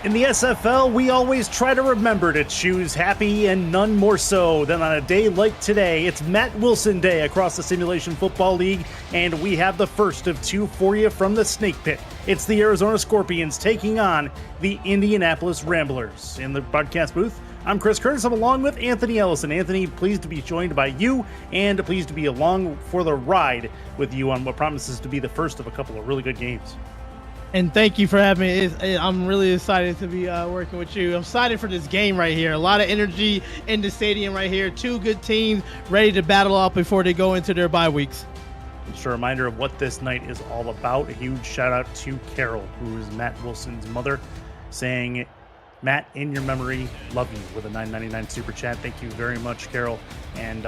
In the SFL, we always try to remember to choose happy and none more so than on a day like today. It's Matt Wilson Day across the Simulation Football League, and we have the first of two for you from the Snake Pit. It's the Arizona Scorpions taking on the Indianapolis Ramblers. In the broadcast booth, I'm Chris Curtis. I'm along with Anthony Ellison. Anthony, pleased to be joined by you and pleased to be along for the ride with you on what promises to be the first of a couple of really good games. And thank you for having me. I'm really excited to be working with you. I'm excited for this game right here. A lot of energy in the stadium right here. Two good teams ready to battle out before they go into their bye weeks. Just a reminder of what this night is all about. A huge shout out to Carol, who is Matt Wilson's mother, saying, Matt, in your memory, love you, with a $9.99 super chat. Thank you very much, Carol, and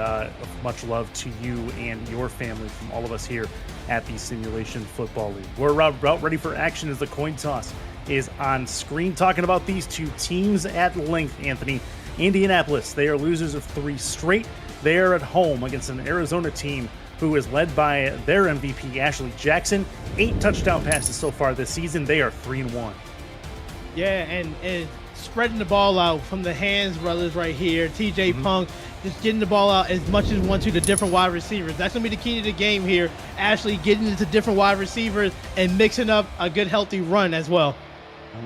much love to you and your family from all of us here at the Simulation Football League. We're about ready for action as the coin toss is on screen. Talking about these two teams at length, Anthony. Indianapolis, they are losers of 3 straight. They are at home against an Arizona team who is led by their MVP, Ashley Jackson. 8 touchdown passes so far this season. They are 3-1. Yeah, and spreading the ball out from the Hands brothers right here. TJ Punk just getting the ball out as much as one to the different wide receivers. That's going to be the key to the game here. Ashley getting into different wide receivers and mixing up a good, healthy run as well.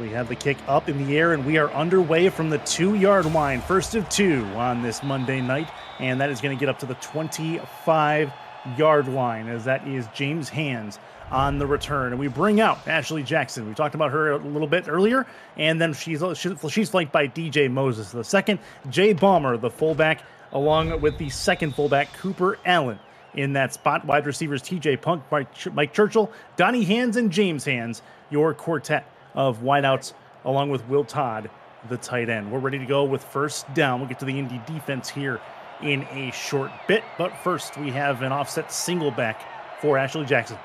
We have the kick up in the air, and we are underway from the 2-yard line. First of 2 on this Monday night, and that is going to get up to the 25-yard line, as that is James Hands on the return. And we bring out Ashley Jackson. We talked about her a little bit earlier, and then she's flanked by DJ Moses. The second, Jay Ballmer, the fullback, along with the second fullback, Cooper Allen. In that spot, wide receivers TJ Punk, Mike Churchill, Donnie Hands, and James Hands, your quartet of wideouts, along with Will Todd, the tight end. We're ready to go with first down. We'll get to the Indy defense here in a short bit, but first we have an offset single back for Ashley Jackson.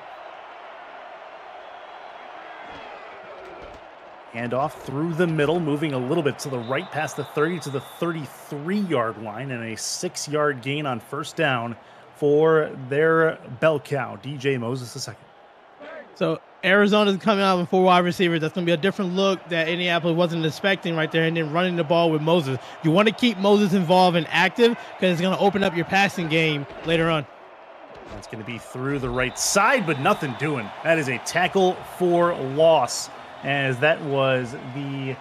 Handoff through the middle, moving a little bit to the right past the 30 to the 33-yard line, and a 6-yard gain on first down for their bell cow, DJ Moses II. So Arizona's coming out with 4 wide receivers. That's going to be a different look that Indianapolis wasn't expecting right there, and then running the ball with Moses. You want to keep Moses involved and active because it's going to open up your passing game later on. That's going to be through the right side, but nothing doing. That is a tackle for loss, as that was Jay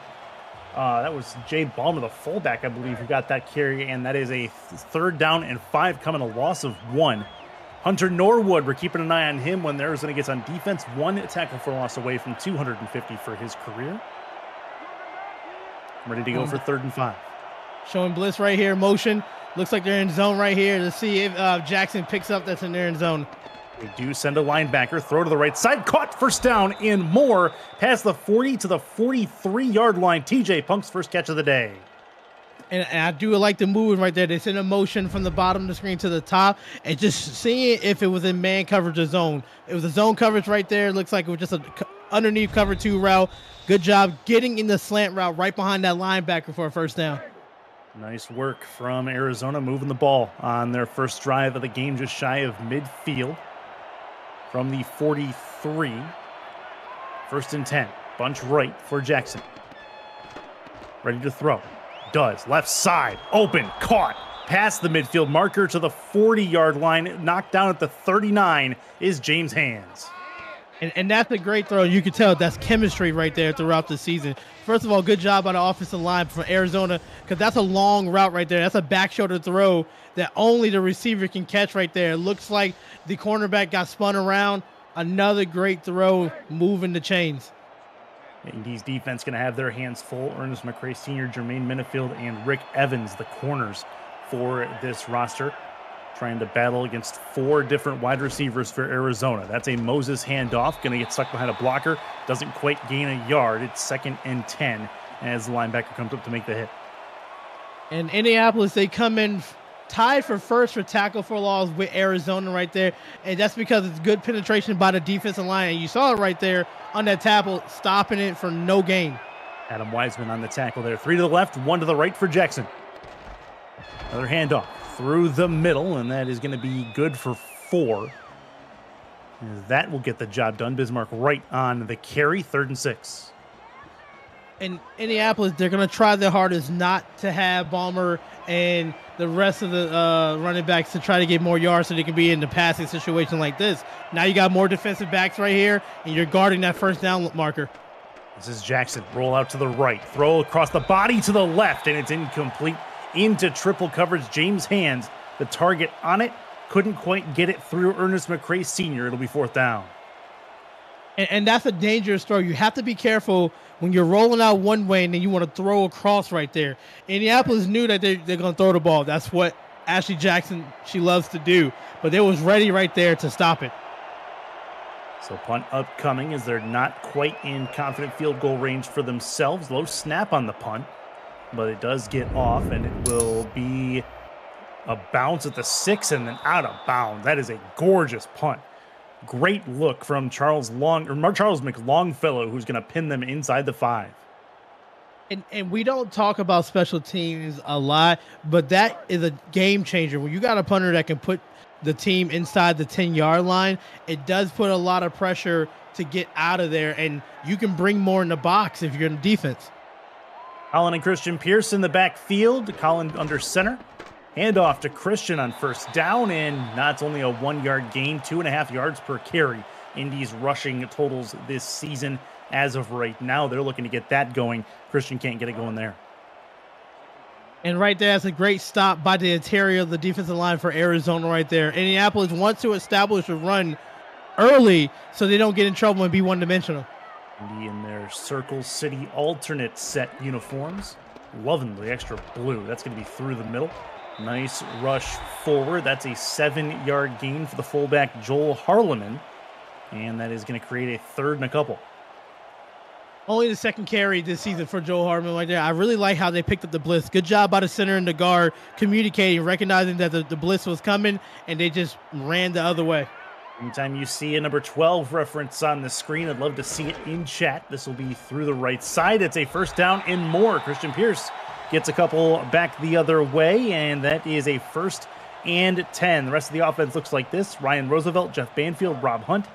Ballmer, the fullback, I believe, who got that carry, and that is a 3rd down and 5 coming, a loss of 1. Hunter Norwood, we're keeping an eye on him when Arizona gets on defense. 1 tackle for loss away from 250 for his career. Ready to go for 3rd and 5. Showing blitz right here, motion. Looks like they're in zone right here to see if Jackson picks up that's in their end zone. They do send a linebacker, throw to the right side, caught, first down and more, past the 40 to the 43-yard line. TJ Punk's first catch of the day. And I do like the movement right there. They send a motion from the bottom of the screen to the top and just seeing if it was in man coverage or zone. It was a zone coverage right there. It looks like it was just a underneath cover 2 route. Good job getting in the slant route right behind that linebacker for a first down. Nice work from Arizona moving the ball on their first drive of the game, just shy of midfield. From the 43, 1st and 10, bunch right for Jackson. Ready to throw. Does. Left side, open, caught. Past the midfield marker to the 40-yard line, knocked down at the 39 is James Hands. And that's a great throw. You can tell that's chemistry right there throughout the season. First of all, good job on the offensive line from Arizona, because that's a long route right there. That's a back shoulder throw that only the receiver can catch right there. It looks like the cornerback got spun around. Another great throw, moving the chains. Indy's defense going to have their hands full. Ernest McRae Sr., Jermaine Minifield, and Rick Evans, the corners for this roster, trying to battle against 4 different wide receivers for Arizona. That's a Moses handoff, going to get stuck behind a blocker. Doesn't quite gain a yard. It's 2nd and 10 as the linebacker comes up to make the hit. And Indianapolis, they come in tied for first for tackle for loss with Arizona right there. And that's because it's good penetration by the defensive line. And you saw it right there on that tackle, stopping it for no gain. Adam Wiseman on the tackle there. 3 to the left, 1 to the right for Jackson. Another handoff through the middle, and that is going to be good for 4. That will get the job done. Bismarck right on the carry, 3rd and 6. In Indianapolis, they're going to try their hardest not to have Balmer and the rest of the running backs to try to get more yards so they can be in the passing situation like this. Now you got more defensive backs right here, and you're guarding that first down marker. This is Jackson. Roll out to the right. Throw across the body to the left, and it's incomplete into triple coverage. James Hands, the target on it, couldn't quite get it through Ernest McRae Sr. It'll be fourth down. And that's a dangerous throw. You have to be careful when you're rolling out one way and then you want to throw across right there. Indianapolis knew that they're going to throw the ball. That's what Ashley Jackson, she loves to do. But they was ready right there to stop it. So punt upcoming as they're not quite in confident field goal range for themselves. Low snap on the punt, but it does get off, and it will be a bounce at the 6 and then out of bounds. That is a gorgeous punt. Great look from Charles McLongfellow, who's going to pin them inside the 5. And we don't talk about special teams a lot, but that is a game changer. When you got a punter that can put the team inside the 10-yard line, it does put a lot of pressure to get out of there, and you can bring more in the box if you're in defense. Colin and Christian Pierce in the backfield. Colin under center. Handoff to Christian on first down, and that's only a 1-yard gain, 2.5 yards per carry. Indy's rushing totals this season as of right now. They're looking to get that going. Christian can't get it going there. And right there, that's a great stop by the interior of the defensive line for Arizona right there. Indianapolis wants to establish a run early so they don't get in trouble and be one-dimensional. Indy in their Circle City alternate set uniforms. Loving the extra blue. That's going to be through the middle. Nice rush forward. That's a 7-yard gain for the fullback Joel Harleman. And that is going to create a third and a couple. Only the second carry this season for Joel Harleman right there. I really like how they picked up the blitz. Good job by the center and the guard communicating, recognizing that the blitz was coming, and they just ran the other way. Anytime you see a number 12 reference on the screen, I'd love to see it in chat. This will be through the right side. It's a first down and more. Christian Pierce gets a couple back the other way, and that is a 1st and 10. The rest of the offense looks like this. Ryan Roosevelt, Jeff Banfield, Rob Hunt.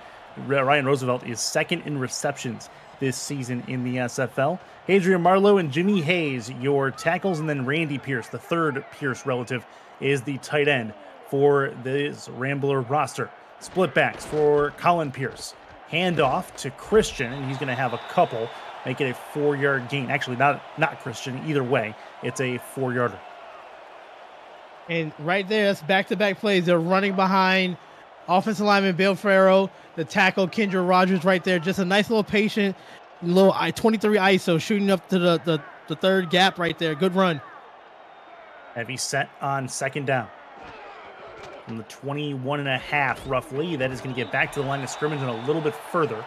Ryan Roosevelt is second in receptions this season in the SFL. Adrian Marlowe and Jimmy Hayes, your tackles, and then Randy Pierce, the third Pierce relative, is the tight end for this Rambler roster. Split backs for Colin Pierce. Handoff to Christian, and he's going to have a couple, make it a 4-yard gain. Actually, not Christian. Either way, it's a 4-yarder. And right there, that's back-to-back plays. They're running behind offensive lineman Bill Farrow, the tackle Kendra Rogers right there. Just a nice little patient, little 23 ISO shooting up to the third gap right there. Good run. Heavy set on second down. From the 21.5 roughly, that is going to get back to the line of scrimmage and a little bit further.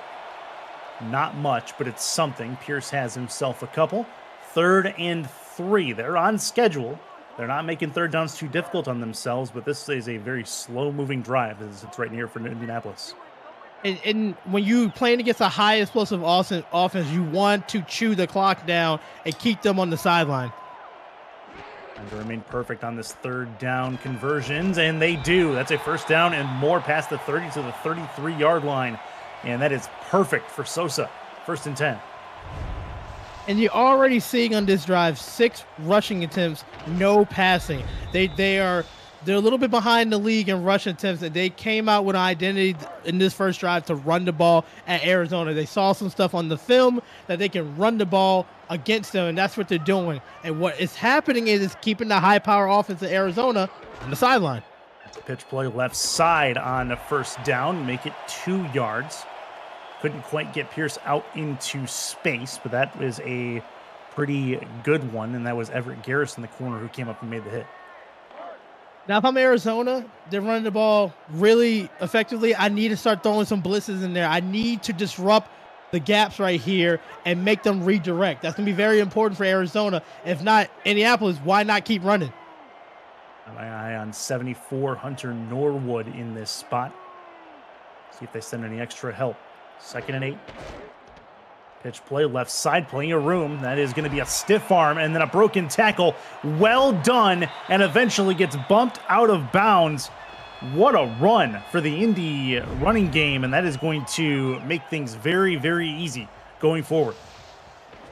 Not much, but it's something. Pierce has himself a couple. 3rd and 3. They're on schedule. They're not making third downs too difficult on themselves, but this is a very slow-moving drive as it's right here for Indianapolis. And when you playing against a high explosive offense, you want to chew the clock down and keep them on the sideline. And to remain perfect on this third down conversions, and they do. That's a first down and more past the 30 to the 33-yard line, and that is perfect for Sosa. 1st and 10. And you're already seeing on this drive 6 rushing attempts, no passing. They're a little bit behind the league in rush attempts, and they came out with an identity in this first drive to run the ball at Arizona. They saw some stuff on the film that they can run the ball against them, and that's what they're doing. And what is happening is keeping the high-power offense of Arizona on the sideline. Pitch play left side on the first down, make it 2 yards. Couldn't quite get Pierce out into space, but that was a pretty good one, and that was Everett Garrison, the corner, who came up and made the hit. Now, if I'm Arizona, they're running the ball really effectively. I need to start throwing some blitzes in there. I need to disrupt the gaps right here and make them redirect. That's going to be very important for Arizona. If not, Indianapolis, why not keep running? My eye on 74, Hunter Norwood in this spot. See if they send any extra help. 2nd and 8. Pitch play left side, plenty of room. That is going to be a stiff arm and then a broken tackle. Well done, and eventually gets bumped out of bounds. What a run for the Indy running game, and that is going to make things very, very easy going forward.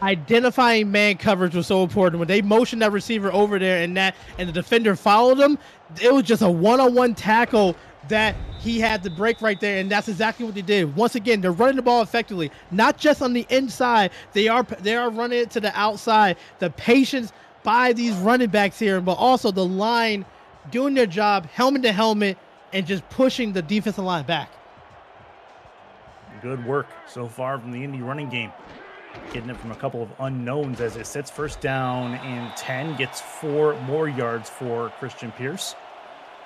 Identifying man coverage was so important. When they motioned that receiver over there and the defender followed him, it was just a one-on-one tackle that he had to break right there, and that's exactly what they did. Once again, they're running the ball effectively, not just on the inside. They are running it to the outside. The patience by these running backs here, but also the line doing their job, helmet to helmet, and just pushing the defensive line back. Good work so far from the Indy running game. Getting it from a couple of unknowns as it sits first down and 10, gets 4 more yards for Christian Pierce.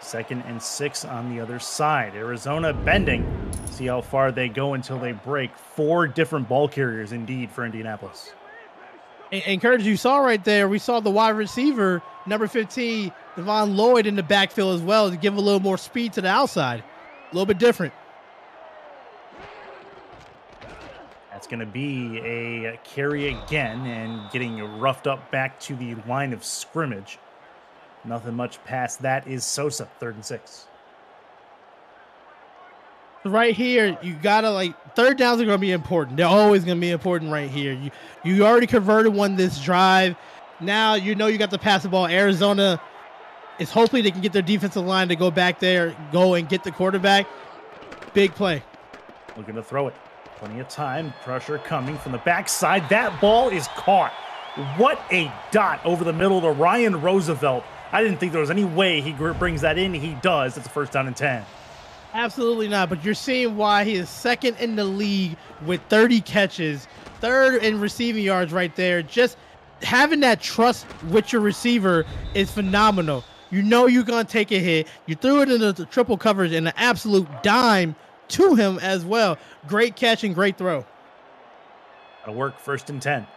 2nd and 6 on the other side. Arizona bending. See how far they go until they break. 4 different ball carriers indeed for Indianapolis. And Curtis, you saw right there, we saw the wide receiver, number 15, Devon Lloyd in the backfield as well to give a little more speed to the outside. A little bit different. That's going to be a carry again and getting roughed up back to the line of scrimmage. Nothing much past that is Sosa, 3rd and 6. Right here, you gotta third downs are gonna be important. They're always gonna be important right here. You already converted one this drive. Now you know you got to pass the ball. Arizona is hopefully they can get their defensive line to go back there, go and get the quarterback. Big play. Looking to throw it. Plenty of time. Pressure coming from the backside. That ball is caught. What a dot over the middle to Ryan Roosevelt. I didn't think there was any way he brings that in. He does. It's a 1st down and 10. Absolutely not, but you're seeing why he is 2nd in the league with 30 catches, 3rd in receiving yards right there. Just having that trust with your receiver is phenomenal. You know you're going to take a hit. You threw it into the triple coverage and an absolute dime to him as well. Great catch and great throw. That'll work. 1st and 10.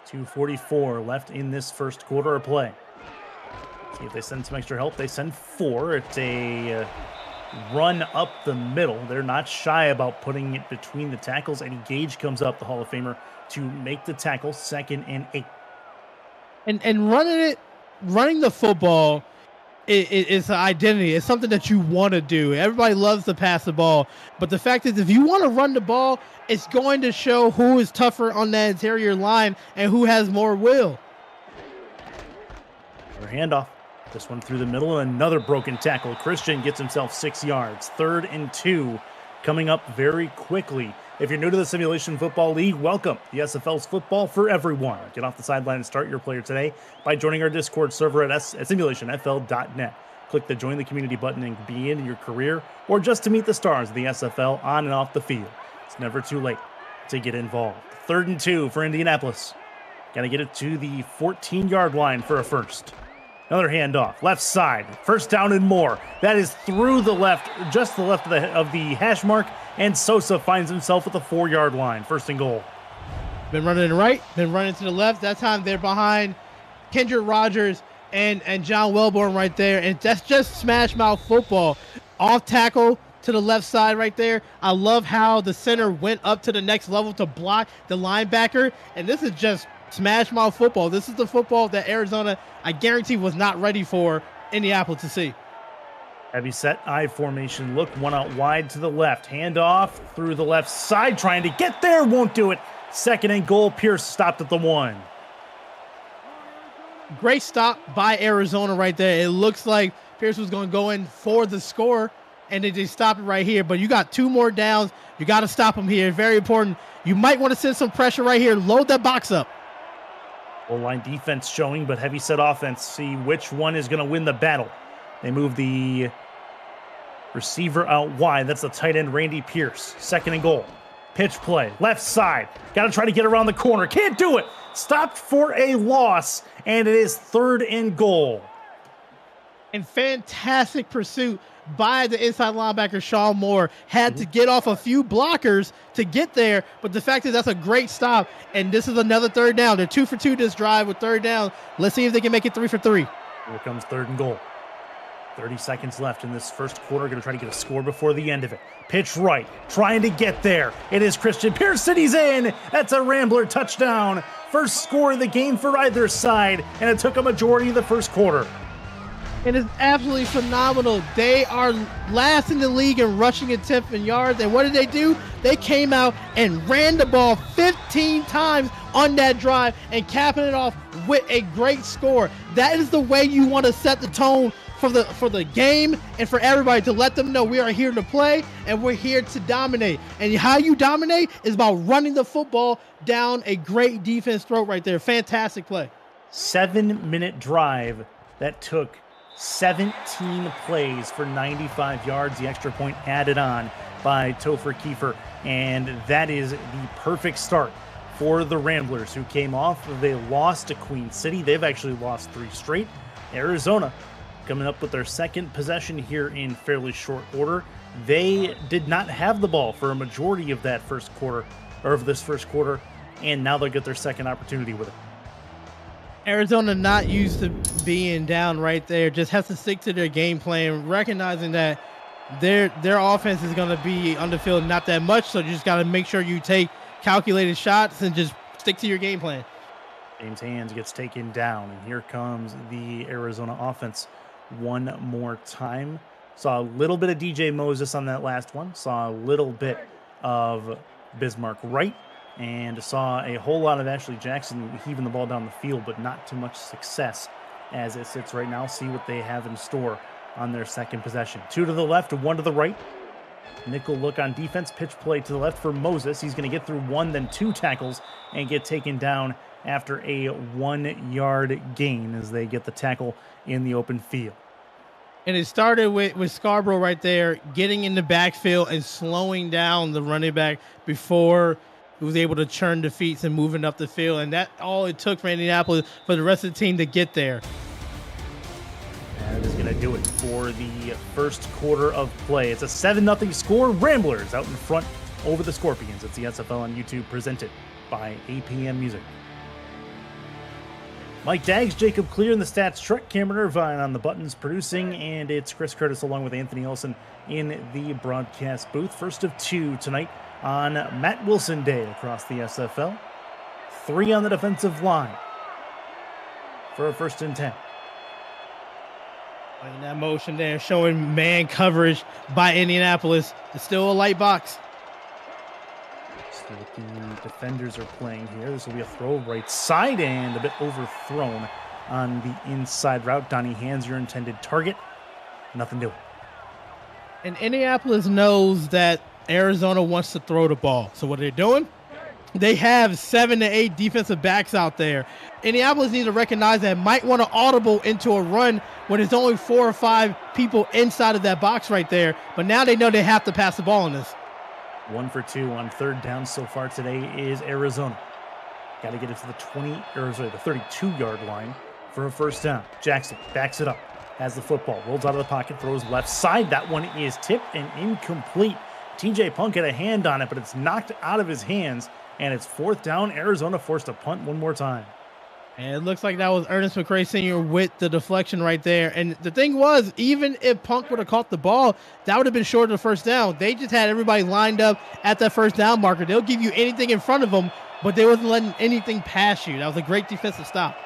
2:44 left in this first quarter of play. See if they send some extra help. They send 4. It's a run up the middle. They're not shy about putting it between the tackles. Eddie Gage comes up, the Hall of Famer, to make the tackle. 2nd and 8. And running the football is an identity. It's something that you want to do. Everybody loves to pass the ball, but the fact is, if you want to run the ball, it's going to show who is tougher on that interior line and who has more will. Handoff. This one through the middle and another broken tackle. Christian gets himself 6 yards. 3rd and 2 coming up very quickly. If you're new to the Simulation Football League, welcome. The SFL's football for everyone. Get off the sideline and start your player today by joining our Discord server at simulationfl.net. Click the Join the Community button and begin your career, or just to meet the stars of the SFL on and off the field. It's never too late to get involved. 3rd and 2 for Indianapolis. Got to get it to the 14-yard line for a first. Another handoff, left side, 1st down and more. That is through the left, just the left of the hash mark, and Sosa finds himself at the 4-yard line. 1st and goal. Been running right, been running to the left. That time they're behind Kendrick Rogers and John Welborn right there, and that's just smash mouth football. Off tackle to the left side right there. I love how the center went up to the next level to block the linebacker, and this is just smash mouth football. This is the football that Arizona, I guarantee, was not ready for Indianapolis to see. Heavy set I formation look, one out wide to the left. Handoff through the left side, trying to get there, won't do it. 2nd and goal. Pierce stopped at the 1. Great stop by Arizona right there. It looks like Pierce was going to go in for the score, and they just stopped it right here. But you got 2 more downs. You got to stop them here. Very important. You might want to send some pressure right here. Load that box up. Goal line defense showing, but heavy set offense. See which one is going to win the battle. They move the receiver out wide. That's the tight end, Randy Pierce. 2nd and goal. Pitch play, left side. Got to try to get around the corner. Can't do it. Stopped for a loss, and it is 3rd and goal. And fantastic pursuit by the inside linebacker, Sean Moore. Had to get off a few blockers to get there, but the fact is that's a great stop, and this is another 3rd down. They're 2 for 2 this drive with 3rd down. Let's see if they can make it 3 for 3. Here comes 3rd and goal. 30 seconds left in this first quarter. Going to try to get a score before the end of it. Pitch right, trying to get there. It is Christian Pierce, and he's in. That's a Rambler touchdown. First score of the game for either side, and it took a majority of the first quarter. and it's absolutely phenomenal. They are last in the league in rushing attempts and yards, and what did they do? They came out and ran the ball 15 times on that drive and capping it off with a great score. That is the way you want to set the tone for the game and for everybody, to let them know we are here to play and we're here to dominate. And how you dominate is about running the football down a great defense throat right there. Fantastic play. 7-minute drive that took 17 plays for 95 yards. The extra point added on by Topher Kiefer, and that is the perfect start for the Ramblers, who came off. They lost to Queen City. They've actually lost 3 straight. Arizona coming up with their second possession here in fairly short order. They did not have the ball for a majority of that first quarter, or of this first quarter, and now they'll get their second opportunity with it. Arizona not used to being down right there, just has to stick to their game plan, recognizing that their offense is going to be on the field not that much, so you just got to make sure you take calculated shots and just stick to your game plan. James Hands gets taken down, and here comes the Arizona offense one more time. Saw a little bit of DJ Moses on that last one, saw a little bit of Bismarck Wright, and saw a whole lot of Ashley Jackson heaving the ball down the field, but not too much success as it sits right now. See what they have in store on their second possession. 2 to the left, 1 to the right. Nickel look on defense, pitch play to the left for Moses. He's going to get through 1, then 2 tackles and get taken down after a 1-yard gain as they get the tackle in the open field. And it started with Scarborough right there, getting in the backfield and slowing down the running back before he was able to churn the feet and moving up the field. And that's all it took for Indianapolis, for the rest of the team to get there. That is going to do it for the first quarter of play. It's a 7-0 score. Ramblers out in front over the Scorpions. It's the SFL on YouTube, presented by APM Music. Mike Daggs, Jacob Clear in the stats truck, Cameron Irvine on the buttons producing, and it's Chris Curtis along with Anthony Olson in the broadcast booth. First of 2 tonight on Matt Wilson Day across the SFL. 3 on the defensive line for a 1st and 10. In that motion there, showing man coverage by Indianapolis. It's still a light box. See what the defenders are playing here. This will be a throw right side and a bit overthrown on the inside route. Donnie Hands, your intended target. Nothing doing. And Indianapolis knows that Arizona wants to throw the ball. So what they're doing? They have 7 to 8 defensive backs out there. Indianapolis needs to recognize that might want to audible into a run when there's only 4 or 5 people inside of that box right there. But now they know they have to pass the ball on this. 1 for 2 on 3rd down so far today is Arizona. Got to get it to the 32-yard line for a 1st down. Jackson backs it up, has the football, rolls out of the pocket, throws left side. That one is tipped and incomplete. TJ Punk had a hand on it, but it's knocked out of his hands, and it's 4th down. Arizona forced a punt one more time. And it looks like that was Ernest McCray Sr. with the deflection right there. And the thing was, even if Punk would have caught the ball, that would have been short of the 1st down. They just had everybody lined up at that 1st down marker. They'll give you anything in front of them, but they wasn't letting anything pass you. That was a great defensive stop.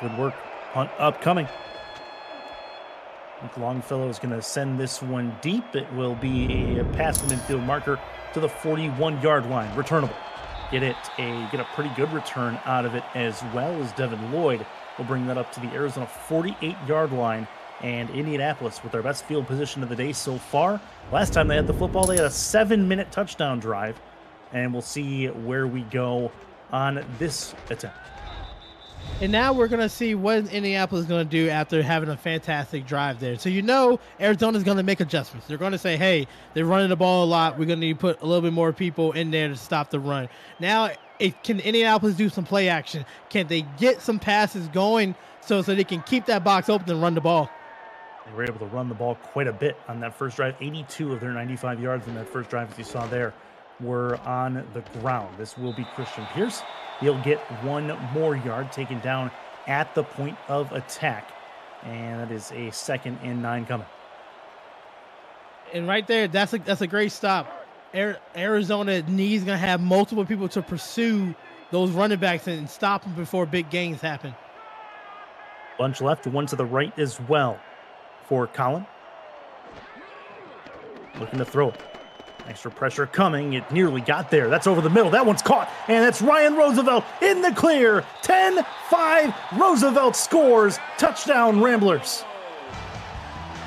Good work. Punt upcoming. Longfellow is going to send this one deep. It will be a pass from infield marker to the 41-yard line. Returnable. Get a pretty good return out of it, as well as Devin Lloyd will bring that up to the Arizona 48-yard line. And Indianapolis with their best field position of the day so far. Last time they had the football, they had a 7-minute touchdown drive. And we'll see where we go on this attempt. And now we're going to see what Indianapolis is going to do after having a fantastic drive there. So you know Arizona's going to make adjustments. They're going to say, hey, they're running the ball a lot. We're going to need to put a little bit more people in there to stop the run. Now, can Indianapolis do some play action? Can they get some passes going so they can keep that box open and run the ball? They were able to run the ball quite a bit on that first drive. 82 of their 95 yards in that first drive, as you saw there, were on the ground. This will be Christian Pierce. He'll get 1 more yard taken down at the point of attack. And that is a 2nd and 9 coming. And right there, that's a great stop. Arizona needs going to have multiple people to pursue those running backs and stop them before big gains happen. Bunch left, one to the right as well for Colin. Looking to throw it. Extra pressure coming. It nearly got there. That's over the middle. That one's caught. And that's Ryan Roosevelt in the clear. 10-5. Roosevelt scores. Touchdown, Ramblers.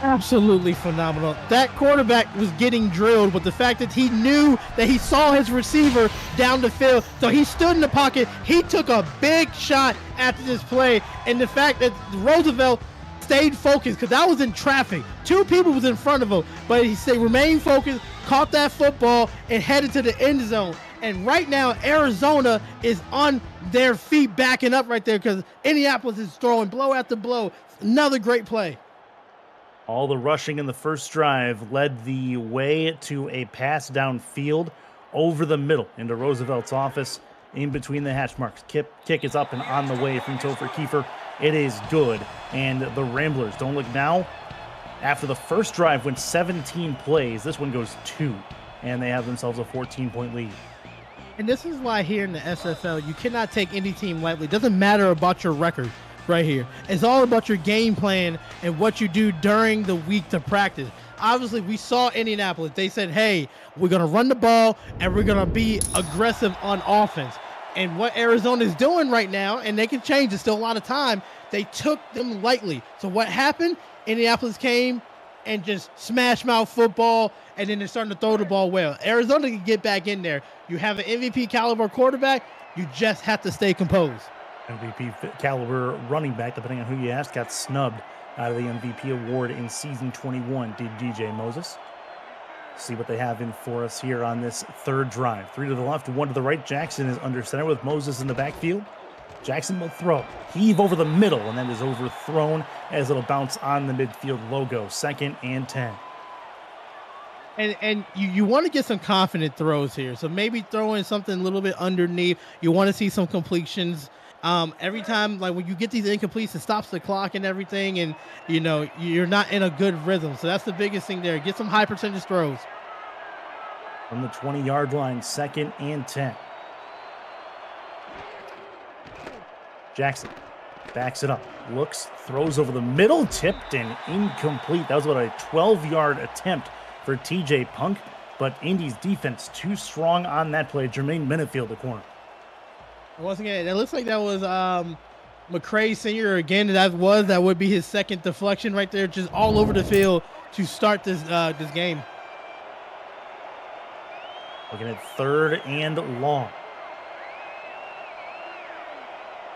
Absolutely phenomenal. That quarterback was getting drilled, but the fact that he knew that he saw his receiver down the field, so he stood in the pocket. He took a big shot after this play, and the fact that Roosevelt stayed focused, because that was in traffic. Two people was in front of him, but he stayed, remained focused, caught that football, and headed to the end zone. And right now, Arizona is on their feet backing up right there because Indianapolis is throwing blow after blow. Another great play. All the rushing in the first drive led the way to a pass downfield over the middle into Roosevelt's office in between the hatch marks. Kick is up and on the way from Topher Kiefer. It is good. And the Ramblers, don't look now, after the first drive went 17 plays, this one goes 2, and they have themselves a 14-point lead. And this is why here in the SFL, you cannot take any team lightly. It doesn't matter about your record right here. It's all about your game plan and what you do during the week to practice. Obviously, we saw Indianapolis. They said, hey, we're going to run the ball and we're going to be aggressive on offense. And what Arizona is doing right now, and they can change, there's still a lot of time, they took them lightly. So what happened? Indianapolis came and just smash mouth football, and then they're starting to throw the ball well. Arizona can get back in there. You have an MVP caliber quarterback. You just have to stay composed. MVP caliber running back, depending on who you ask, got snubbed out of the MVP award in season 21, did DJ Moses. See what they have in for us here on this third drive. 3 to the left, 1 to the right. Jackson is under center with Moses in the backfield. Jackson will throw. Heave over the middle, and then is overthrown as it'll bounce on the midfield logo. 2nd and 10. And you want to get some confident throws here. So maybe throwing something a little bit underneath. You want to see some completions. Every time, like when you get these incompletes, it stops the clock and everything, and you know you're not in a good rhythm. So that's the biggest thing there. Get some high percentage throws. From the 20-yard line, 2nd and 10. Jackson backs it up, looks, throws over the middle, tipped and incomplete. That was about a 12-yard attempt for TJ Punk, but Indy's defense too strong on that play. Jermaine Minifield, the corner. Once again, it looks like that was McCray Sr. again. That would be his second deflection right there, just all over the field to start this game. Looking at 3rd and long.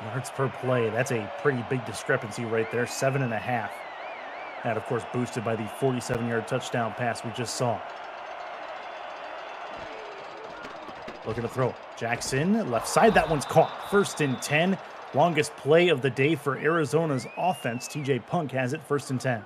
Yards per play. That's a pretty big discrepancy right there. 7.5. That, of course, boosted by the 47-yard touchdown pass we just saw. Looking to throw. Jackson, left side. That one's caught. 1st and 10. Longest play of the day for Arizona's offense. TJ Punk has it 1st and 10.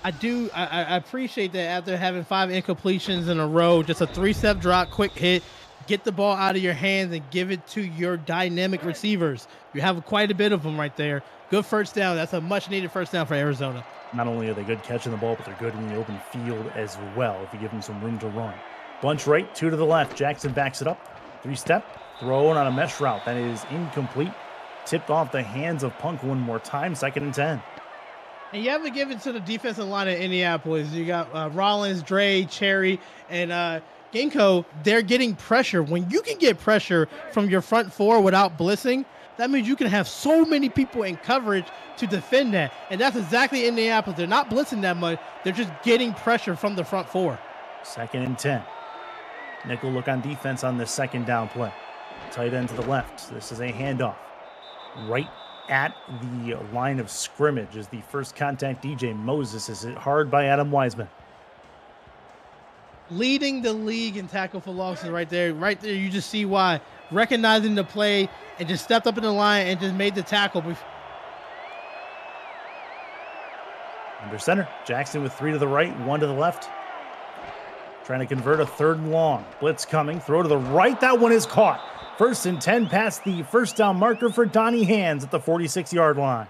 I appreciate that after having 5 incompletions in a row, just a 3-step drop, quick hit, get the ball out of your hands and give it to your dynamic receivers. You have quite a bit of them right there. Good first down. That's a much-needed first down for Arizona. Not only are they good catching the ball, but they're good in the open field as well if you give them some room to run. Bunch right, 2 to the left. Jackson backs it up. 3-step, throwing on a mesh route. That is incomplete. Tipped off the hands of Punk one more time. 2nd and 10. And you have to give it to the defensive line of Indianapolis. You got Rollins, Dre, Cherry, and Ginkgo. They're getting pressure. When you can get pressure from your front 4 without blitzing, that means you can have so many people in coverage to defend that. And that's exactly Indianapolis. They're not blitzing that much. They're just getting pressure from the front 4. 2nd and 10. Nickel look on defense on this 2nd down play. Tight end to the left. This is a handoff. Right at the line of scrimmage is the first contact. DJ Moses is hit hard by Adam Wiseman. Leading the league in tackle for losses right there. Right there, you just see why. Recognizing the play and just stepped up in the line and just made the tackle. Under center, Jackson with 3 to the right, 1 to the left. Trying to convert a 3rd and long. Blitz coming, throw to the right. That one is caught. 1st and 10 past the first down marker for Donnie Hands at the 46-yard line.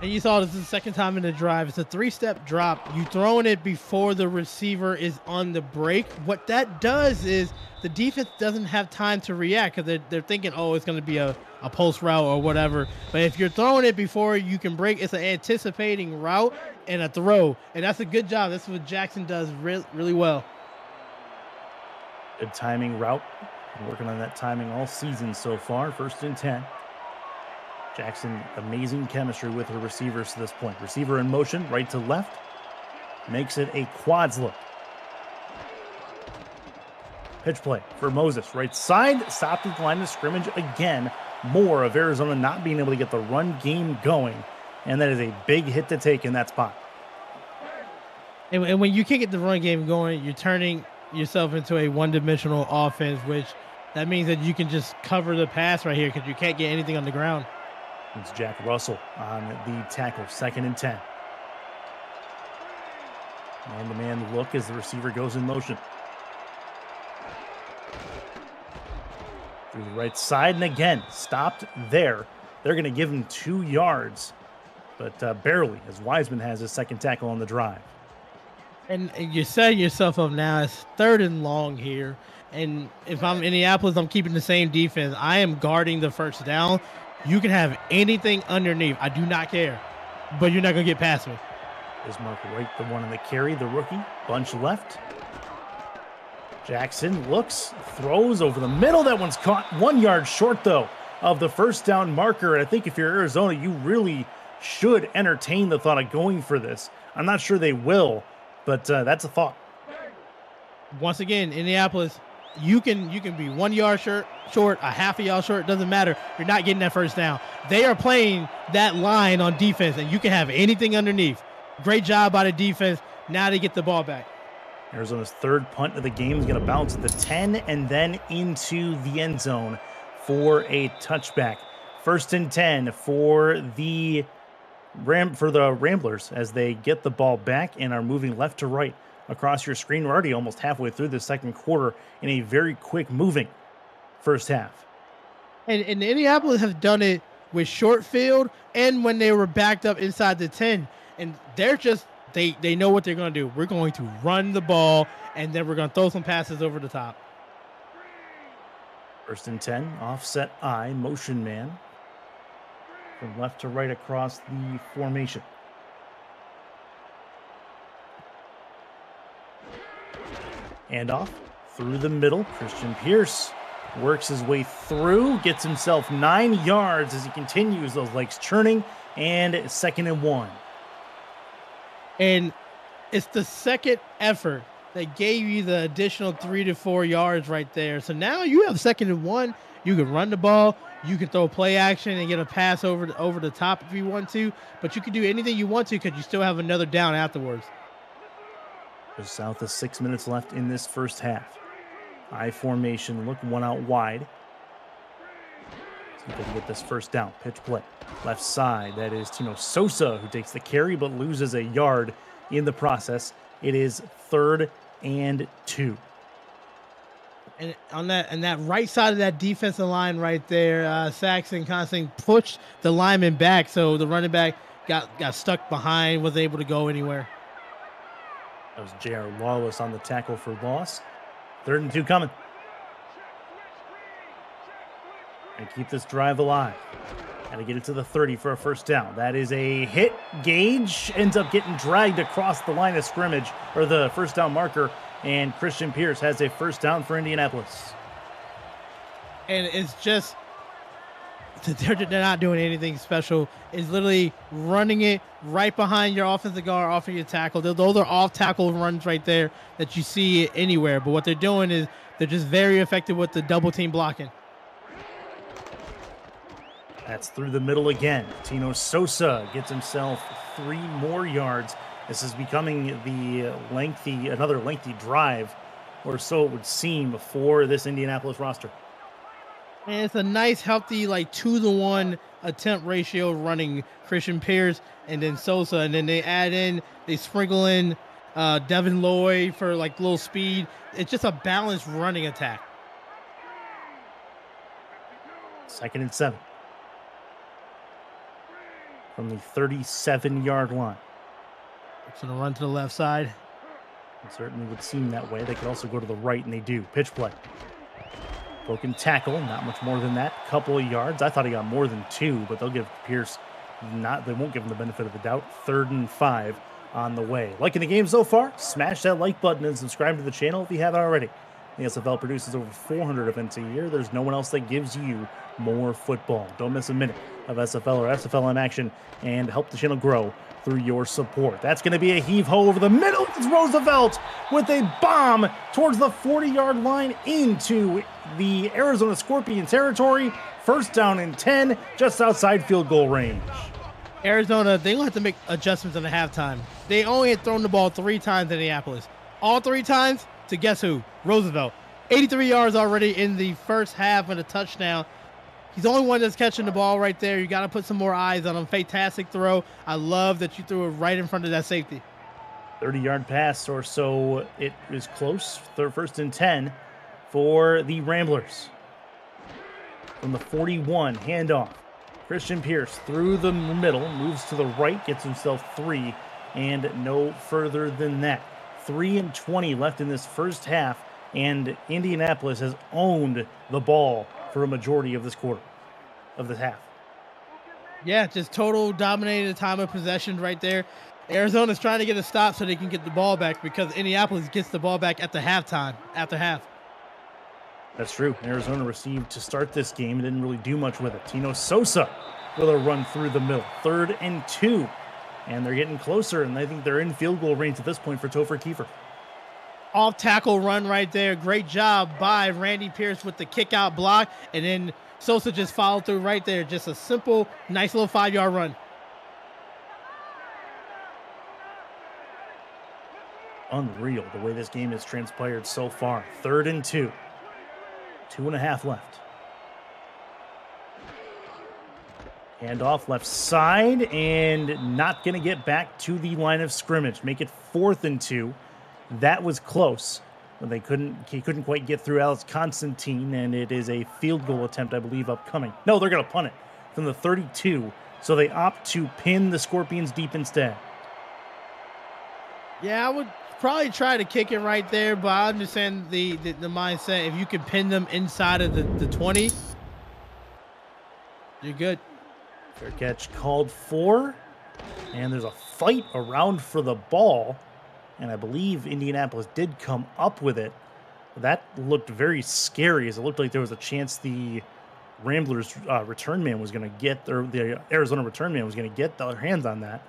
And you saw this is the 2nd time in the drive. It's a 3-step drop. You throwing it before the receiver is on the break. What that does is the defense doesn't have time to react because they're thinking, oh, it's going to be a a post route or whatever. But if you're throwing it before you can break, it's an anticipating route and a throw. And that's a good job. That's what Jackson does really well. Good timing route. Been working on that timing all season so far. 1st and 10. Jackson, amazing chemistry with her receivers to this point. Receiver in motion, right to left. Makes it a quads look. Pitch play for Moses. Right side. Stopped at the line of scrimmage again. More of Arizona not being able to get the run game going. And that is a big hit to take in that spot. And when you can't get the run game going, you're turning yourself into a one-dimensional offense, which that means that you can just cover the pass right here because you can't get anything on the ground. It's Jack Russell on the tackle. 2nd and 10. Man-to-man look as the receiver goes in motion. Through the right side, and again, stopped there. They're going to give him 2 yards, but barely, as Wiseman has his 2nd tackle on the drive. And you're setting yourself up now. It's 3rd and long here. And if I'm Indianapolis, I'm keeping the same defense. I am guarding the 1st down. You can have anything underneath. I do not care, but you're not going to get past me. Is Mark Wright the one in the carry, the rookie? Bunch left. Jackson looks, throws over the middle. That one's caught 1 yard short, though, of the 1st down marker. And I think if you're Arizona, you really should entertain the thought of going for this. I'm not sure they will, but that's a thought. Once again, Indianapolis, you can be 1 yard short, a half a yard short. Doesn't matter. You're not getting that 1st down. They are playing that line on defense, and you can have anything underneath. Great job by the defense. Now they get the ball back. Arizona's 3rd punt of the game is going to bounce at the 10 and then into the end zone for a touchback. 1st and 10 for the Ramblers as they get the ball back and are moving left to right across your screen. We're already almost halfway through the 2nd quarter in a very quick moving 1st half. And Indianapolis has done it with short field and when they were backed up inside the 10. And they're just They know what they're going to do. We're going to run the ball, and then we're going to throw some passes over the top. 1st and 10, offset I, motion man. From left to right across the formation. Handoff through the middle. Christian Pierce works his way through, gets himself 9 yards as he continues those legs churning, and 2nd and 1. And it's the 2nd effort that gave you the additional 3 to 4 yards right there. So now you have 2nd and 1. You can run the ball. You can throw play action and get a pass over the top if you want to. But you can do anything you want to because you still have another down afterwards. There's south of 6 minutes left in this 1st half. I formation, look 1 out wide. See if they can get this 1st down. Pitch play. Left side, that is Tino Sosa who takes the carry but loses a yard in the process. It is 3rd and 2. And on that right side of that defensive line right there, Saxon constantly pushed the lineman back, so the running back got stuck behind, wasn't able to go anywhere. That was J.R. Lawless on the tackle for loss. 3rd and 2 coming. And keep this drive alive. Got to get it to the 30 for a 1st down. That is a hit. Gage ends up getting dragged across the line of scrimmage, or the 1st down marker, and Christian Pierce has a 1st down for Indianapolis. And it's just, they're not doing anything special. It's literally running it right behind your offensive guard, off of your tackle. Those are off-tackle runs right there that you see anywhere. But what they're doing is they're just very effective with the double-team blocking. That's through the middle again. Tino Sosa gets himself 3 more yards. This is becoming another lengthy drive, or so it would seem, for this Indianapolis roster. And it's a nice, healthy, 2-to-1 attempt ratio running Christian Pierce and then Sosa. And then they sprinkle in Devin Lloyd for little speed. It's just a balanced running attack. 2nd and 7. From the 37-yard line. It's going to run to the left side. It certainly would seem that way. They could also go to the right, and they do. Pitch play. Broken tackle, not much more than that. Couple of yards. I thought he got more than 2, but they'll give Pierce they won't give him the benefit of the doubt. 3rd and 5 on the way. Liking the game so far? Smash that like button and subscribe to the channel if you haven't already. The SFL produces over 400 events a year. There's no one else that gives you more football. Don't miss a minute of SFL or SFLM action and help the channel grow through your support. That's going to be a heave-ho over the middle. It's Roosevelt with a bomb towards the 40-yard line into the Arizona Scorpion territory. 1st down and 10, just outside field goal range. Arizona, they don't have to make adjustments in the halftime. They only had thrown the ball 3 times in Indianapolis. All 3 times to guess who? Roosevelt. 83 yards already in the first half and a touchdown. He's the only one that's catching the ball right there. You got to put some more eyes on him. Fantastic throw. I love that you threw it right in front of that safety. 30-yard pass or so. It is close. 1st and 10 for the Ramblers. From the 41, handoff. Christian Pierce through the middle, moves to the right, gets himself 3, and no further than that. 3 and 20 left in this first half, and Indianapolis has owned the ball for a majority of this quarter, of the half. Yeah, just total dominating the time of possession right there. Arizona's trying to get a stop so they can get the ball back because Indianapolis gets the ball back at the halftime, after half. That's true. Arizona received to start this game and didn't really do much with it. Tino Sosa with a run through the middle. 3rd and 2. And they're getting closer, and I think they're in field goal range at this point for Topher Kiefer. Off tackle run right there. Great job by Randy Pierce with the kick out block. And then Sosa just followed through right there. Just a simple, nice little 5-yard run. Unreal the way this game has transpired so far. 3rd and 2. 2.5 left. Handoff left side and not going to get back to the line of scrimmage. Make it 4th and 2. That was close. But he couldn't quite get through Alex Constantine, and it is a field goal attempt, I believe, upcoming. No, they're going to punt it from the 32. So they opt to pin the Scorpions deep instead. Yeah, I would probably try to kick it right there, but I understand the mindset. If you can pin them inside of the 20, you're good. Fair catch called for, and there's a fight around for the ball, and I believe Indianapolis did come up with it. That looked very scary, as it looked like there was a chance the Ramblers return man was going to get, or the Arizona return man was going to get their hands on that.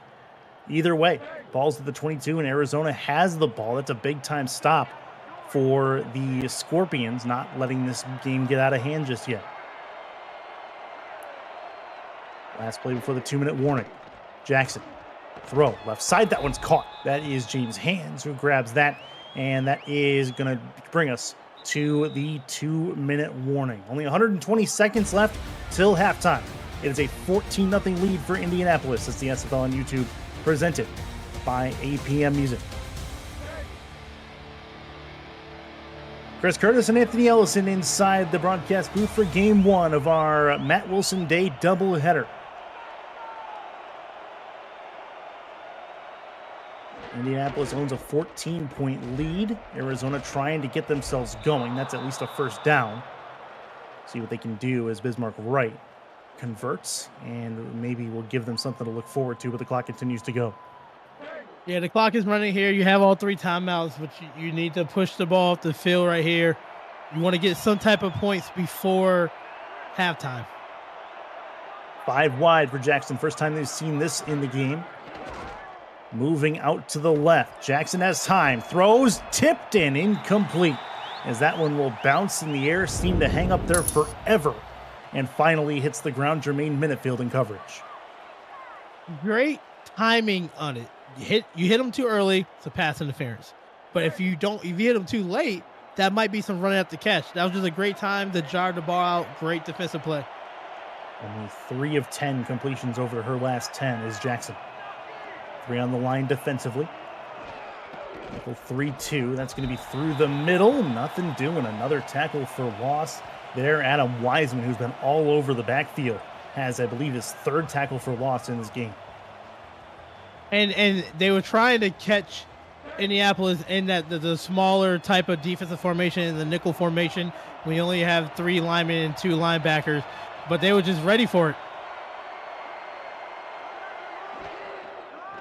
Either way, ball's at the 22, and Arizona has the ball. That's a big-time stop for the Scorpions, not letting this game get out of hand just yet. Last play before the 2-minute warning. Jackson, throw, left side. That one's caught. That is James Hands who grabs that, and that is going to bring us to the 2-minute warning. Only 120 seconds left till halftime. It is a 14-0 lead for Indianapolis. It's the SFL on YouTube, presented by APM Music. Chris Curtis and Anthony Ellison inside the broadcast booth for Game 1 of our Matt Wilson Day doubleheader. Indianapolis owns a 14-point lead. Arizona trying to get themselves going. That's at least a 1st down. See what they can do as Bismarck Wright converts, and maybe we'll give them something to look forward to, but the clock continues to go. Yeah, the clock is running here. You have all 3 timeouts, but you need to push the ball off the field right here. You want to get some type of points before halftime. 5 wide for Jackson. First time they've seen this in the game. Moving out to the left. Jackson has time. Throws, tipped in, incomplete. As that one will bounce in the air, seem to hang up there forever, and finally hits the ground. Jermaine Minutfield in coverage. Great timing on it. You hit them too early, it's a pass interference. But if you hit them too late, that might be some running after catch. That was just a great time to jar the ball out. Great defensive play. Only 3 of 10 completions over her last 10 is Jackson. 3 on the line defensively. 3-2. That's going to be through the middle. Nothing doing. Another tackle for loss there. Adam Wiseman, who's been all over the backfield, has, I believe, his 3rd tackle for loss in this game. And they were trying to catch Indianapolis in that the smaller type of defensive formation in the nickel formation. We only have 3 linemen and 2 linebackers, but they were just ready for it.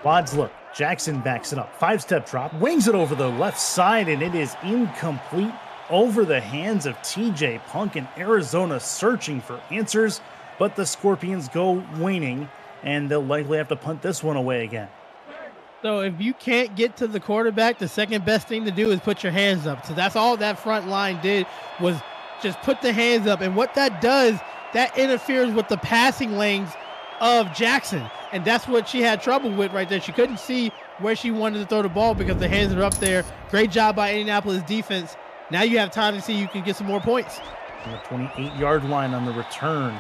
Quads look. Jackson backs it up. 5-step drop. Wings it over the left side, and it is incomplete over the hands of TJ Punk, and Arizona searching for answers, but the Scorpions go waning, and they'll likely have to punt this one away again. So if you can't get to the quarterback, the second best thing to do is put your hands up. So that's all that front line did, was just put the hands up. And what that does, that interferes with the passing lanes of Jackson. And that's what she had trouble with right there. She couldn't see where she wanted to throw the ball because the hands are up there. Great job by Indianapolis defense. Now you have time to see you can get some more points. On the 28-yard line on the return.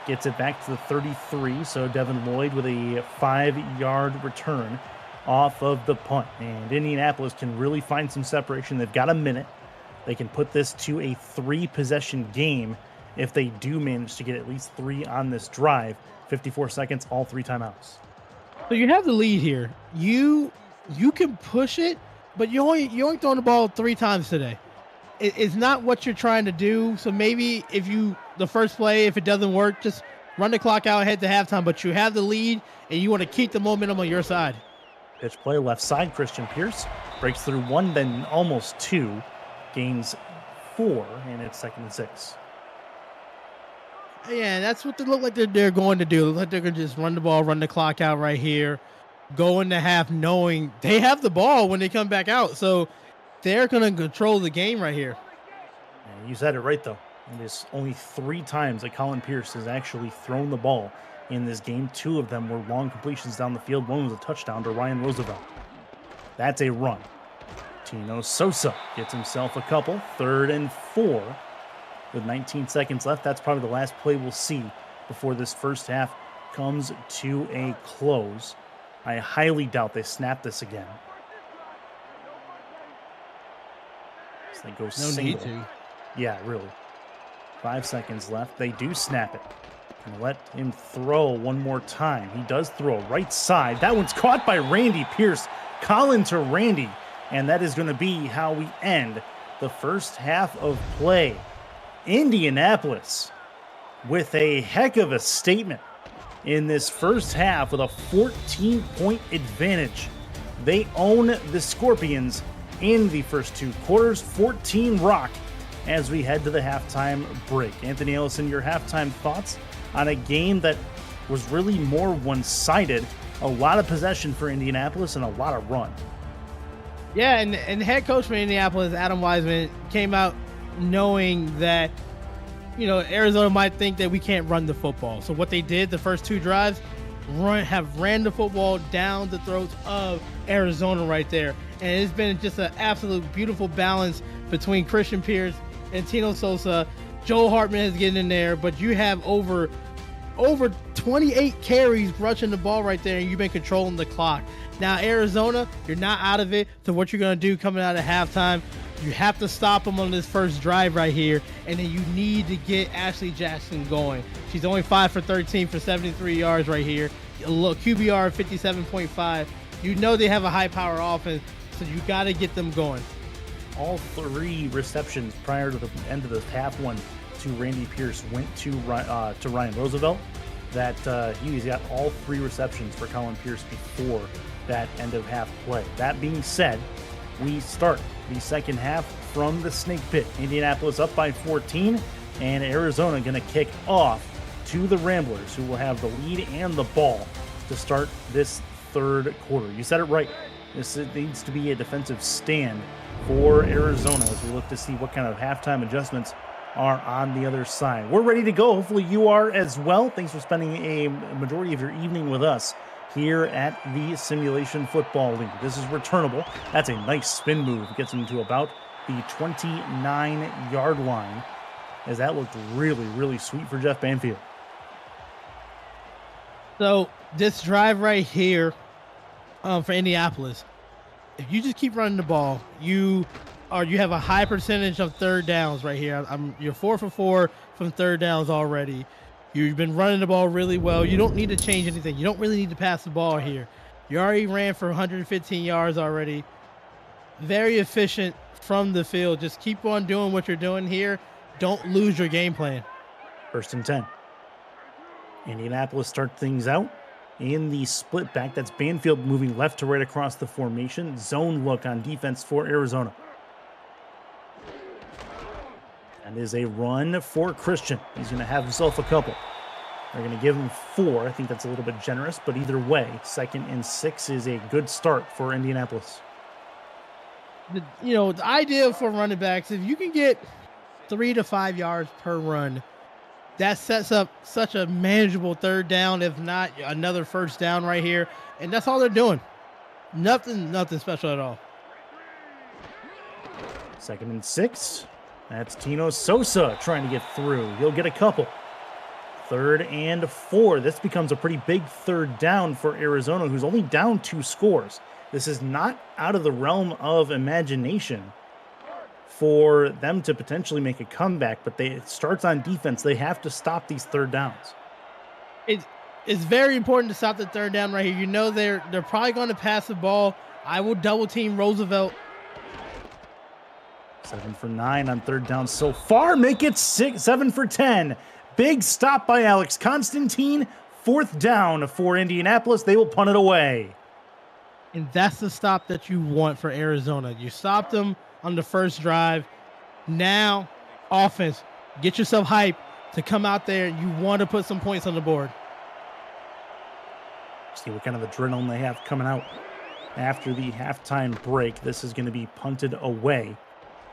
Gets it back to the 33. So Devin Lloyd with a 5-yard return off of the punt. And Indianapolis can really find some separation. They've got a minute. They can put this to a 3-possession game if they do manage to get at least 3 on this drive. 54 seconds, all 3 timeouts. So you have the lead here. You can push it, but you only throwing the ball 3 times today. It's not what you're trying to do. So maybe if the first play, if it doesn't work, just run the clock out, head to halftime. But you have the lead, and you want to keep the momentum on your side. Pitch play left side. Christian Pierce breaks through 1, then almost 2, gains 4, and it's 2nd and 6. Yeah, that's what they look like they're going to do. Look like they're going to just run the ball, run the clock out right here, go into half knowing they have the ball when they come back out. So they're going to control the game right here. And you said it right, though. It is only 3 times that Colin Pierce has actually thrown the ball in this game. 2 of them were long completions down the field. 1 was a touchdown to Ryan Roosevelt. That's a run. Tino Sosa gets himself a couple. 3rd and 4 with 19 seconds left. That's probably the last play we'll see before this first half comes to a close. I highly doubt they snap this again. So they go single. Need to. Yeah, really. 5 seconds left. They do snap it. And let him throw one more time. He does throw right side. That one's caught by Randy Pierce. Colin to Randy. And that is going to be how we end the first half of play. Indianapolis with a heck of a statement in this first half with a 14-point advantage. They own the Scorpions in the first 2 quarters. 14 rock as we head to the halftime break. Anthony Ellison, your halftime thoughts on a game that was really more one-sided. A lot of possession for Indianapolis and a lot of run. Yeah, and head coach for Indianapolis, Adam Wiseman, came out knowing that, Arizona might think that we can't run the football. So what they did the first 2 drives, ran the football down the throats of Arizona right there. And it's been just an absolute beautiful balance between Christian Pierce and Tino Sosa. Joel Hartman is getting in there, but you have over 28 carries rushing the ball right there, and you've been controlling the clock. Now, Arizona, you're not out of it. So what you're going to do coming out of halftime, you have to stop them on this first drive right here, and then you need to get Ashley Jackson going. She's only 5 for 13 for 73 yards right here. A little QBR of 57.5. You know they have a high-power offense, so you got to get them going. All 3 receptions prior to the end of the half one to Randy Pierce went to Ryan Roosevelt. He's got all 3 receptions for Colin Pierce before that end of half play. That being said, we start the second half from the snake pit. Indianapolis up by 14, and Arizona going to kick off to the Ramblers, who will have the lead and the ball to start this third quarter. You said it right. This needs to be a defensive stand for Arizona as we look to see what kind of halftime adjustments are on the other side. We're ready to go. Hopefully you are as well. Thanks for spending a majority of your evening with us here at the Simulation Football League. This is returnable. That's a nice spin move. Gets him to about the 29-yard line, as that looked really, really sweet for Jeff Banfield. So this drive right here for Indianapolis, if you just keep running the ball, you have a high percentage of third downs right here. You're 4 for 4 from third downs already. You've been running the ball really well. You don't need to change anything. You don't really need to pass the ball here. You already ran for 115 yards already. very efficient from the field. Just keep on doing what you're doing here. Don't lose your game plan. 1st and 10. Indianapolis start things out in the split back. That's Banfield moving left to right across the formation. Zone look on defense for Arizona. That is a run for Christian. He's going to have himself a couple. They're going to give him 4. I think that's a little bit generous, but either way, 2nd and 6 is a good start for Indianapolis. The idea for running backs, if you can get 3 to 5 yards per run, that sets up such a manageable 3rd down, if not another 1st down right here. And that's all they're doing. Nothing special at all. 2nd and 6. That's Tino Sosa trying to get through. He'll get a couple. 3rd and 4. This becomes a pretty big 3rd down for Arizona, who's only down 2 scores. This is not out of the realm of imagination for them to potentially make a comeback, but it starts on defense. They have to stop these 3rd downs. It's very important to stop the 3rd down right here. They're probably going to pass the ball. I will double team Roosevelt. 7 for 9 on 3rd down so far. Make it 7 for 10. Big stop by Alex Constantine. 4th down for Indianapolis. They will punt it away. And that's the stop that you want for Arizona. You stopped them on the 1st drive. Now, offense, get yourself hyped to come out there. You want to put some points on the board. See what kind of adrenaline they have coming out after the halftime break. This is going to be punted away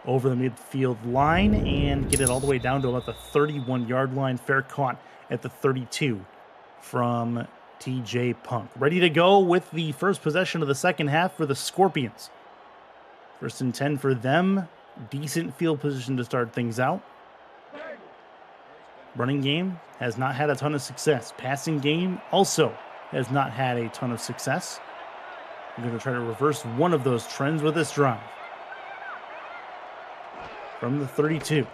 over the midfield line and get it all the way down to about the 31-yard line. Fair caught at the 32 from TJ Punk. Ready to go with the first possession of the 2nd half for the Scorpions. 1st and 10 for them. Decent field position to start things out. Running game has not had a ton of success. Passing game also has not had a ton of success. We're going to try to reverse one of those trends with this drive. From the 32,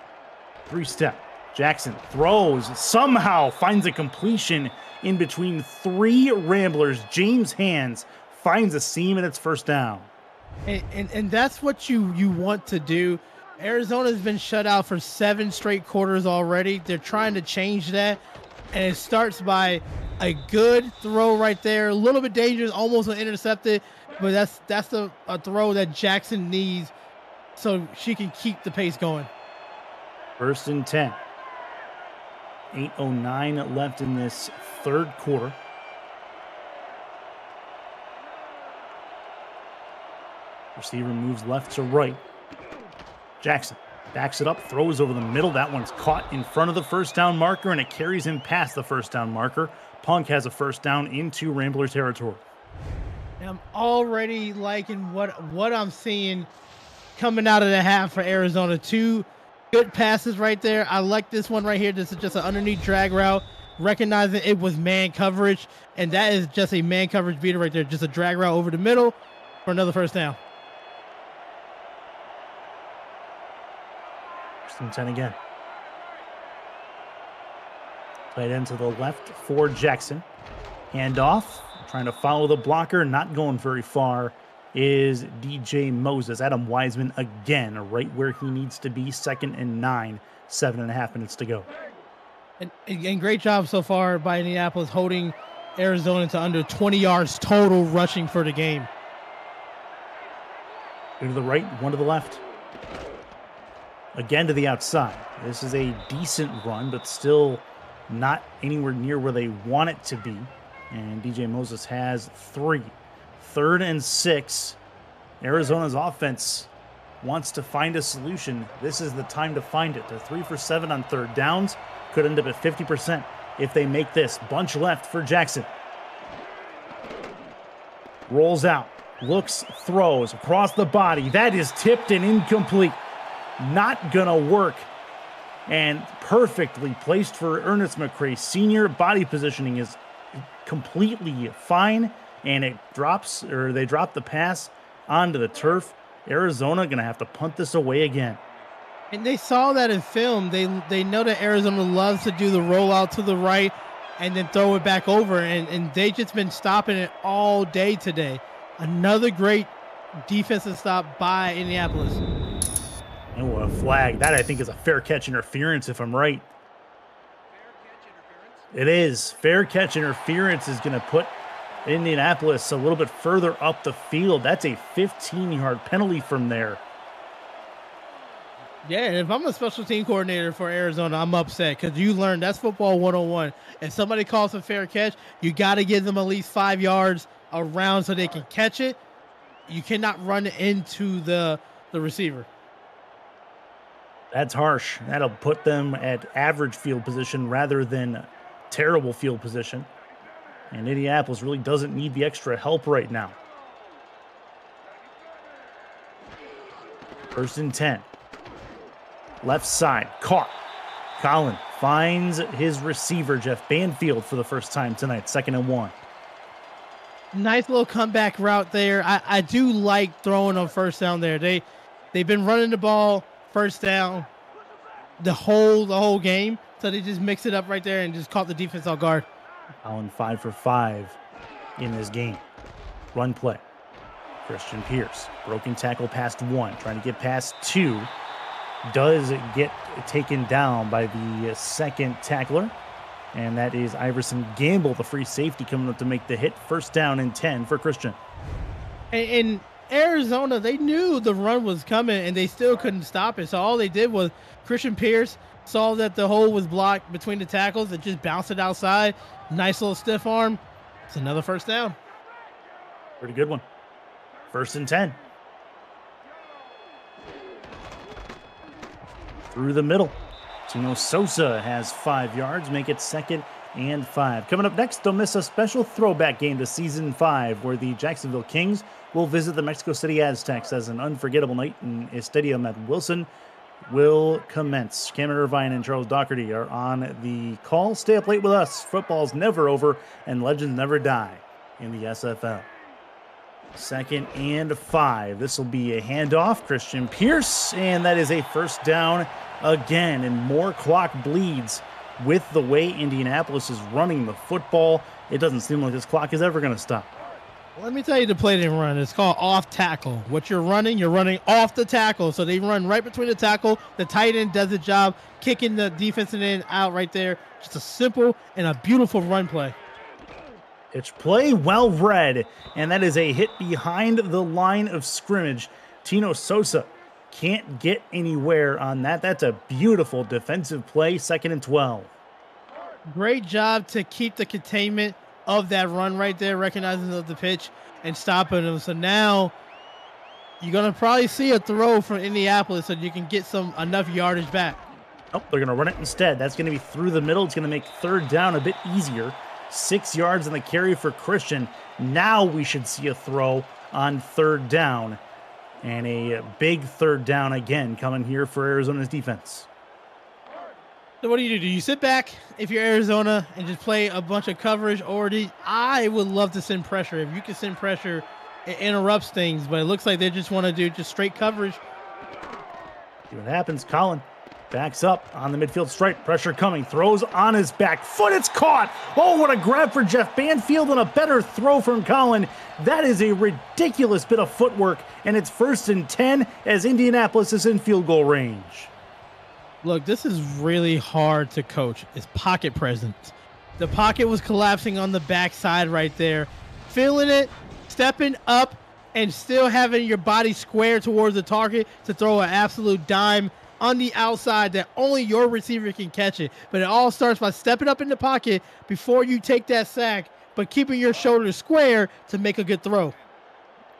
3-step. Jackson throws, somehow finds a completion in between 3 Ramblers. James Hands finds a seam and it's 1st down. And that's what you want to do. Arizona's been shut out for 7 straight quarters already. They're trying to change that. And it starts by a good throw right there. A little bit dangerous, almost intercepted. But that's a throw that Jackson needs so she can keep the pace going. 1st and 10. 8:09 left in this 3rd quarter. Receiver moves left to right. Jackson backs it up, throws over the middle. That one's caught in front of the 1st down marker, and it carries him past the 1st down marker. Punk has a 1st down into Rambler territory. I'm already liking what I'm seeing coming out of the half for Arizona. 2 good passes right there. I like this one right here. This is just an underneath drag route, recognizing it was man coverage, and that is just a man coverage beater right there. Just a drag route over the middle for another 1st down. 1st and 10 again. Played into the left for Jackson. Handoff, trying to follow the blocker, not going very far, is DJ Moses. Adam Wiseman again, right where he needs to be. 2nd and 9, 7.5 minutes to go. And great job so far by Indianapolis holding Arizona to under 20 yards total rushing for the game. 2 to the right, 1 to the left. Again to the outside. This is a decent run, but still not anywhere near where they want it to be. And DJ Moses has 3. 3rd and 6. Arizona's offense wants to find a solution. This is the time to find it. They're 3 for 7 on 3rd downs. Could end up at 50% if they make this. Bunch left for Jackson. Rolls out. Looks, throws across the body. That is tipped and incomplete. Not gonna work. And perfectly placed for Ernest McCray Sr. Body positioning is completely fine. And it drops, or they drop the pass onto the turf. Arizona gonna have to punt this away again. And they saw that in film. They know that Arizona loves to do the rollout to the right and then throw it back over. And they just been stopping it all day today. Another great defensive stop by Indianapolis. Oh, a flag. That, I think, is a fair catch interference, if I'm right. It is. Fair catch interference is going to put Indianapolis a little bit further up the field. That's a 15-yard penalty from there. Yeah, if I'm a special team coordinator for Arizona, I'm upset because you learned that's football 101. If somebody calls a fair catch, you got to give them at least 5 yards around so they can catch it. You cannot run into the receiver. That's harsh. That'll put them at average field position rather than terrible field position. And Indianapolis really doesn't need the extra help right now. 1st and 10. Left side, caught. Colin finds his receiver, Jeff Banfield, for the first time tonight. 2nd and 1. Nice little comeback route there. I do like throwing on first down there. They've been running the ball first down the whole game, so they just mix it up right there and just caught the defense off guard. Colin 5 for 5 in this game. Run play. Christian Pierce, broken tackle past 1, trying to get past 2. Does get taken down by the second tackler, and that is Iverson Gamble, the free safety, coming up to make the hit. 1st down and 10 for Christian. In Arizona, they knew the run was coming, and they still couldn't stop it. So all they did was Christian Pierce saw that the hole was blocked between the tackles and just bounced it outside. Nice little stiff arm. It's another 1st down. Pretty good one. 1st and 10. Through the middle. Tino Sosa has 5 yards, make it 2nd and 5. Coming up next, don't miss a special throwback game to Season 5, where the Jacksonville Kings will visit the Mexico City Aztecs as an unforgettable night in Estadio at Wilson will commence. Cameron Irvine and Charles Doherty are on the call. Stay up late with us. Football's never over, and legends never die in the SFL. 2nd and 5. This will be a handoff. Christian Pierce, and that is a 1st down again, and more clock bleeds with the way Indianapolis is running the football. It doesn't seem like this clock is ever going to stop. Let me tell you the play they run. It's called off tackle. What you're running off the tackle. So they run right between the tackle. The tight end does the job, kicking the defensive end out right there. Just a simple and a beautiful run play. It's play well read, and that is a hit behind the line of scrimmage. Tino Sosa can't get anywhere on that. That's a beautiful defensive play. 2nd and 12. Great job to keep the containment of that run right there, recognizing the pitch and stopping them. So now you're going to probably see a throw from Indianapolis so you can get enough yardage back. Oh, they're going to run it instead. That's going to be through the middle. It's going to make 3rd down a bit easier. 6 yards on the carry for Christian. Now we should see a throw on 3rd down. And a big 3rd down again coming here for Arizona's defense. So what do? Do you sit back if you're Arizona and just play a bunch of coverage? Or I would love to send pressure. If you can send pressure, it interrupts things. But it looks like they just want to do just straight coverage. See what happens. Colin backs up on the midfield stripe. Pressure coming. Throws on his back foot. It's caught. Oh, what a grab for Jeff Banfield and a better throw from Colin. That is a ridiculous bit of footwork. And it's 1st and 10 as Indianapolis is in field goal range. Look, this is really hard to coach. It's pocket presence. The pocket was collapsing on the backside right there. Feeling it, stepping up, and still having your body square towards the target to throw an absolute dime on the outside that only your receiver can catch it. But it all starts by stepping up in the pocket before you take that sack, but keeping your shoulders square to make a good throw.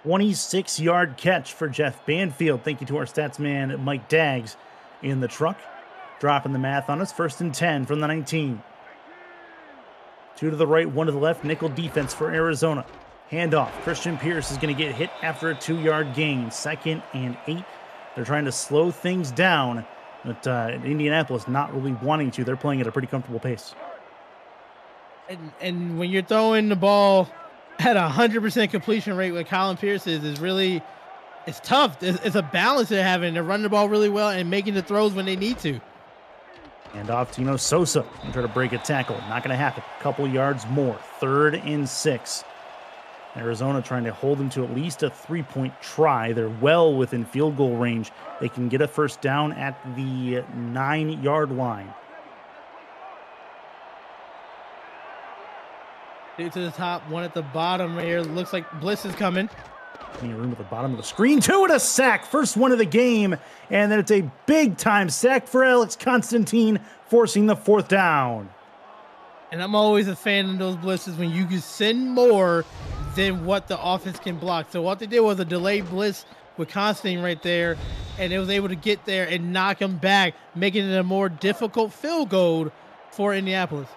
26-yard catch for Jeff Banfield. Thank you to our stats man, Mike Daggs, in the truck. Dropping the math on us. 1st and 10 from the 19. 2 to the right, 1 to the left. Nickel defense for Arizona. Handoff. Christian Pierce is going to get hit after a 2-yard gain. 2nd and 8. They're trying to slow things down, but Indianapolis not really wanting to. They're playing at a pretty comfortable pace. And when you're throwing the ball at 100% completion rate, like Colin Pierce is really, it's tough. It's a balance they're having. They're running the ball really well and making the throws when they need to. And off Tino Sosa. Try to break a tackle. Not going to happen. Couple yards more. 3rd and 6. Arizona trying to hold them to at least a 3-point try. They're well within field goal range. They can get a first down at the 9-yard line. Two to the top, one at the bottom right here. Looks like blitz is coming. Any room at the bottom of the screen. 2 and a sack. First one of the game. And then it's a big-time sack for Alex Constantine, forcing the 4th down. And I'm always a fan of those blitzes when you can send more than what the offense can block. So what they did was a delayed blitz with Constantine right there, and it was able to get there and knock him back, making it a more difficult field goal for Indianapolis.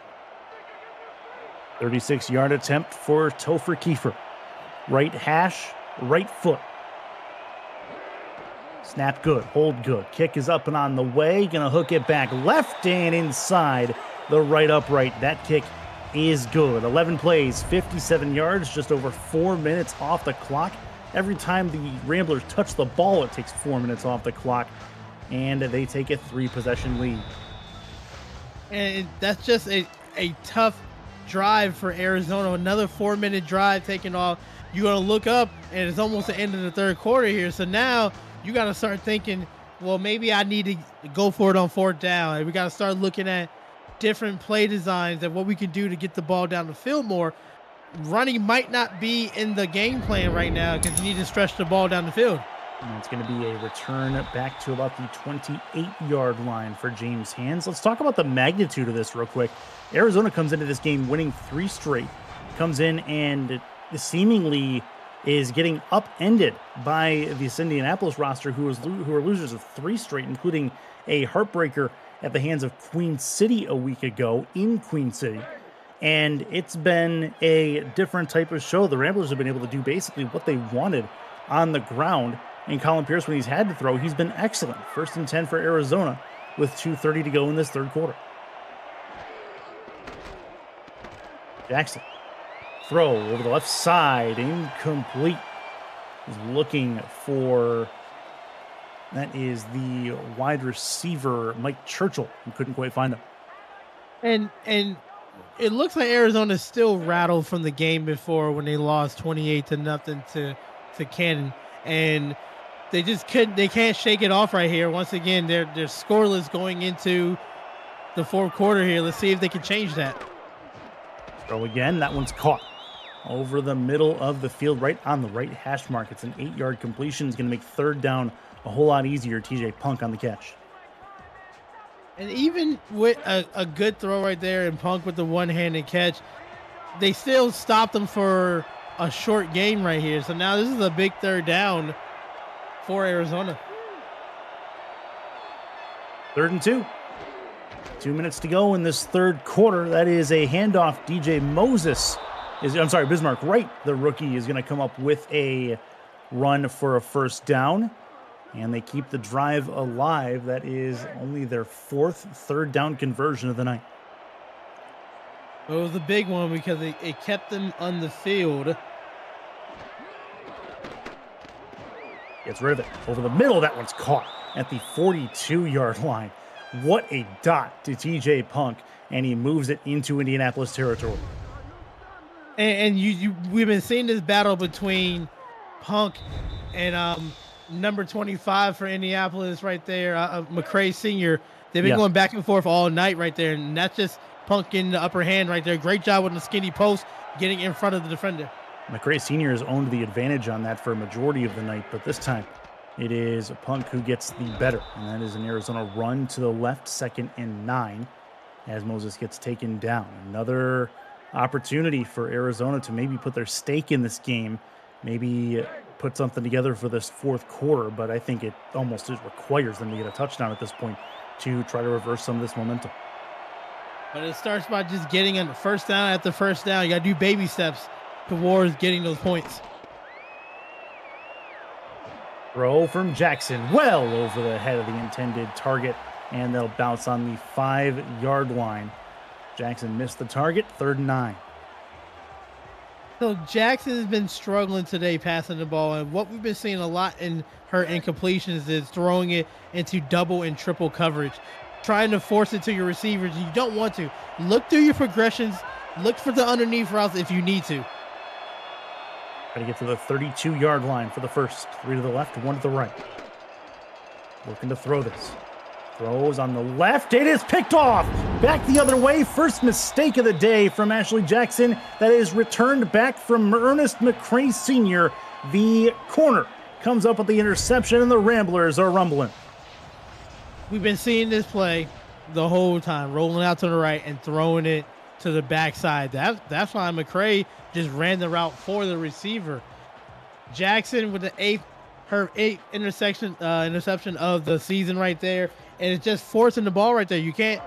36-yard attempt for Topher Kiefer. Right hash, right foot. Snap good, hold good. Kick is up and on the way. Gonna hook it back left and inside the right upright. That kick is good. 11 plays, 57 yards, just over 4 minutes off the clock. Every time the Ramblers touch the ball, it takes 4 minutes off the clock, and they take a 3-possession lead. And that's just a tough drive for Arizona. Another 4-minute drive taking off. You're going to look up, and it's almost the end of the third quarter here. So now you got to start thinking, well, maybe I need to go for it on 4th down. And we got to start looking at different play designs and what we can do to get the ball down the field more. Running might not be in the game plan right now because you need to stretch the ball down the field. And it's going to be a return back to about the 28-yard line for James Hands. Let's talk about the magnitude of this real quick. Arizona comes into this game winning 3 straight. Comes in and seemingly is getting upended by this Indianapolis roster who are losers of 3 straight, including a heartbreaker at the hands of Queen City a week ago in Queen City. And it's been a different type of show. The Ramblers have been able to do basically what they wanted on the ground. And Colin Pierce, when he's had to throw, he's been excellent. 1st and 10 for Arizona with 2:30 to go in this third quarter. Jackson. Throw over the left side. Incomplete. He's looking for... That is the wide receiver, Mike Churchill, who couldn't quite find him. And it looks like Arizona's still rattled from the game before when they lost 28-0 to Canton. And they can't shake it off right here. Once again, they're scoreless going into the 4th quarter here. Let's see if they can change that. Throw again. That one's caught over the middle of the field, right on the right hash mark. It's an 8-yard completion. It's going to make 3rd down a whole lot easier. TJ Punk on the catch. And even with a good throw right there and Punk with the one-handed catch, they still stopped them for a short game right here. So now this is a big 3rd down for Arizona. 3rd and 2. 2 minutes to go in this third quarter. That is a handoff. Bismarck Wright, the rookie, is going to come up with a run for a first down. And they keep the drive alive. That is only their 4th 3rd down conversion of the night. It was a big one because it kept them on the field. Gets rid of it. Over the middle, that one's caught at the 42-yard line. What a dot to TJ Punk, and he moves it into Indianapolis territory. And we've been seeing this battle between Punk and number 25 for Indianapolis right there, McCray Sr. They've been going back and forth all night right there, and that's just Punk getting the upper hand right there. Great job with the skinny post, getting in front of the defender. McCray Sr. has owned the advantage on that for a majority of the night, but this time it is Punk who gets the better, and that is an Arizona run to the left, 2nd and 9, as Moses gets taken down. Another opportunity for Arizona to maybe put their stake in this game, maybe put something together for this 4th quarter, but I think it almost requires them to get a touchdown at this point to try to reverse some of this momentum. But it starts by just getting a first down after first down. You got to do baby steps towards getting those points. Throw from Jackson, well over the head of the intended target, and they'll bounce on the 5-yard line. Jackson missed the target, 3rd and 9. So Jackson has been struggling today passing the ball, and what we've been seeing a lot in her incompletions is throwing it into double and triple coverage, trying to force it to your receivers. You don't want to. Look through your progressions. Look for the underneath routes if you need to. Try to get to the 32-yard line for the first. 3 to the left, 1 to the right. Looking to throw this. Throws on the left. It is picked off. Back the other way. First mistake of the day from Ashley Jackson. That is returned back from Ernest McCray Sr. The corner comes up with the interception, and the Ramblers are rumbling. We've been seeing this play the whole time, rolling out to the right and throwing it to the backside. That's why McCray just ran the route for the receiver. Jackson with the her eighth interception of the season right there, and it's just forcing the ball right there. You can't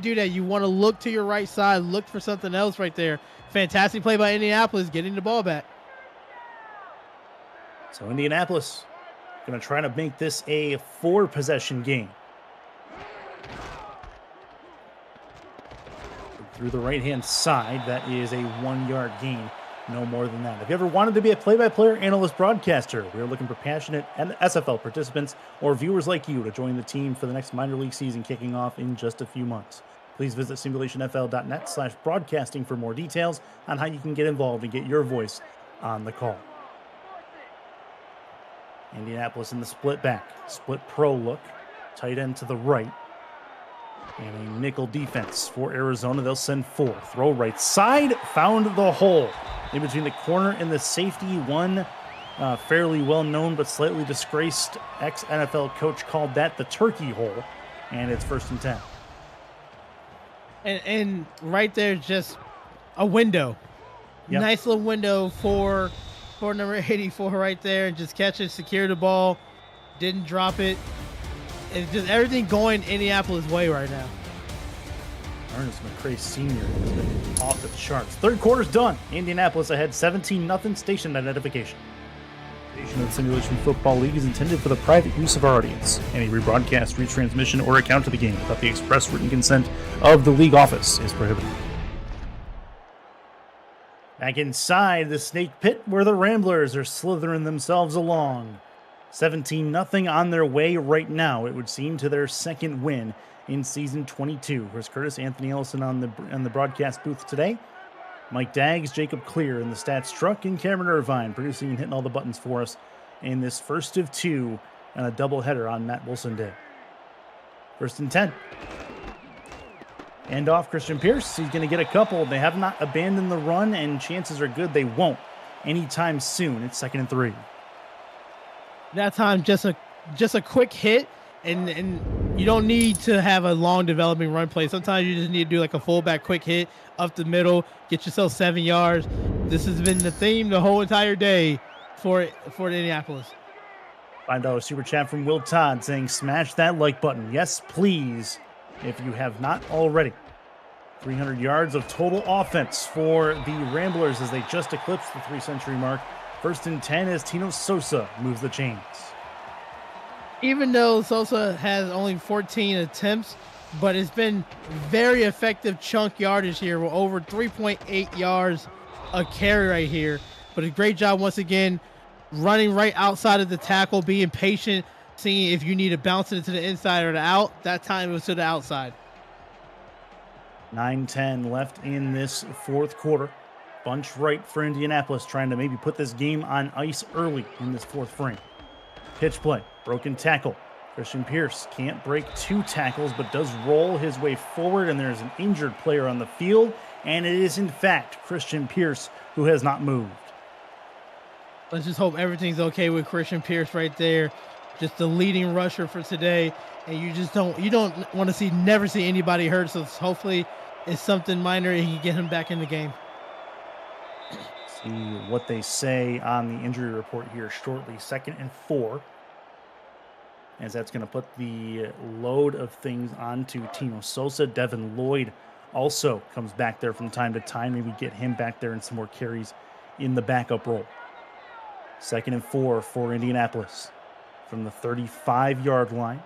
do that. You want to look to your right side, look for something else right there. Fantastic play by Indianapolis, getting the ball back. So Indianapolis going to try to make this a 4-possession game. Through the right-hand side, that is a 1-yard gain, no more than that. If you ever wanted to be a play-by-play analyst broadcaster, we are looking for passionate SFL participants or viewers like you to join the team for the next minor league season kicking off in just a few months. Please visit simulationfl.net/broadcasting for more details on how you can get involved and get your voice on the call. Indianapolis in the split back, split pro look, tight end to the right. And a nickel defense for Arizona. They'll send 4. Throw right side. Found the hole. In between the corner and the safety. One fairly well-known but slightly disgraced ex-NFL coach called that the turkey hole. And it's 1st and 10. And right there, just a window. Yep. Nice little window for number 84 right there. And just catch it, secure the ball. Didn't drop it. It's just everything going Indianapolis' way right now. Ernest McCray Sr. has been off the charts. Third quarter's done. Indianapolis ahead 17-0. Station identification. Station of the Simulation Football League is intended for the private use of our audience. Any rebroadcast, retransmission, or account of the game without the express written consent of the league office is prohibited. Back inside the snake pit where the Ramblers are slithering themselves along. 17-0 on their way right now, it would seem, to their second win in season 22. Chris Curtis, Anthony Ellison on the broadcast booth today. Mike Daggs, Jacob Clear in the stats truck, and Cameron Irvine producing and hitting all the buttons for us in this first of 2 and a doubleheader on Matt Wilson Day. 1st and 10. End off Christian Pierce. He's going to get a couple. They have not abandoned the run, and chances are good they won't anytime soon. It's 2nd and 3. That time, just a quick hit, and you don't need to have a long developing run play. Sometimes you just need to do like a fullback quick hit up the middle, get yourself 7 yards. This has been the theme the whole entire day for Indianapolis. $5 super chat from Will Todd saying, smash that like button. Yes, please, if you have not already. 300 yards of total offense for the Ramblers as they just eclipsed the 3-century mark. 1st and 10 as Tino Sosa moves the chains. Even though Sosa has only 14 attempts, but it's been very effective chunk yardage here. We're over 3.8 yards a carry right here. But a great job once again, running right outside of the tackle, being patient, seeing if you need to bounce it to the inside or the out. That time it was to the outside. 9-10 left in this 4th quarter. Bunch right for Indianapolis, trying to maybe put this game on ice early in this 4th frame. Pitch play, broken tackle. Christian Pierce can't break 2 tackles, but does roll his way forward, and there's an injured player on the field, and it is in fact Christian Pierce who has not moved. Let's just hope everything's okay with Christian Pierce right there. Just the leading rusher for today, and you don't want to never see anybody hurt, so hopefully it's something minor and you can get him back in the game. See what they say on the injury report here shortly. 2nd and 4. As that's going to put the load of things onto Tino Sosa. Devin Lloyd also comes back there from time to time. Maybe get him back there and some more carries in the backup role. 2nd and 4 for Indianapolis from the 35-yard line.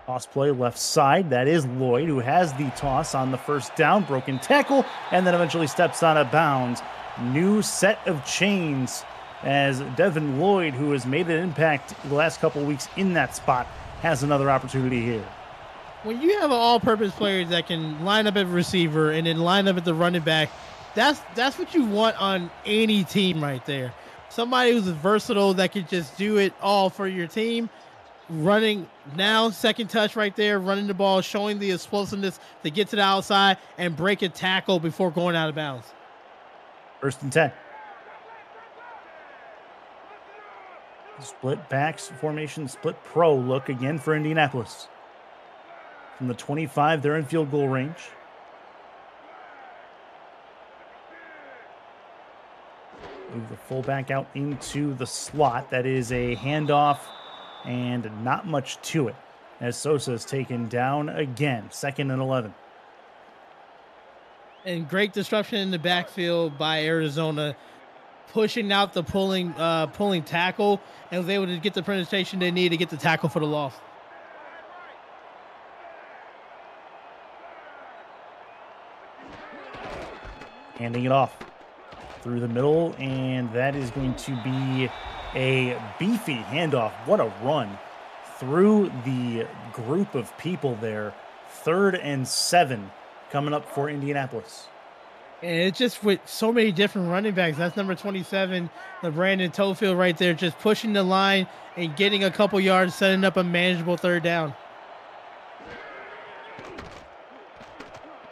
Toss play left side. That is Lloyd, who has the toss on the 1st down. Broken tackle, and then eventually steps out of bounds. New set of chains as Devin Lloyd, who has made an impact the last couple of weeks in that spot, has another opportunity here. When you have an all-purpose player that can line up at receiver and then line up at the running back, That's what you want on any team right there. Somebody who's versatile that could just do it all for your team. Running now, second touch right there, running the ball, showing the explosiveness to get to the outside and break a tackle before going out of bounds. 1st and 10. Split backs formation, split pro look again for Indianapolis. From the 25, they're in field goal range. Move the fullback out into the slot. That is a handoff and not much to it as Sosa is taken down again. 2nd and 11. And great disruption in the backfield by Arizona, pushing out the pulling tackle, and was able to get the penetration they need to get the tackle for the loss. Handing it off through the middle, and that is going to be a beefy handoff. What a run through the group of people there. 3rd and 7 coming up for Indianapolis. And it's just with so many different running backs. That's number 27, the Brandon Tofield right there, just pushing the line and getting a couple yards, setting up a manageable 3rd down.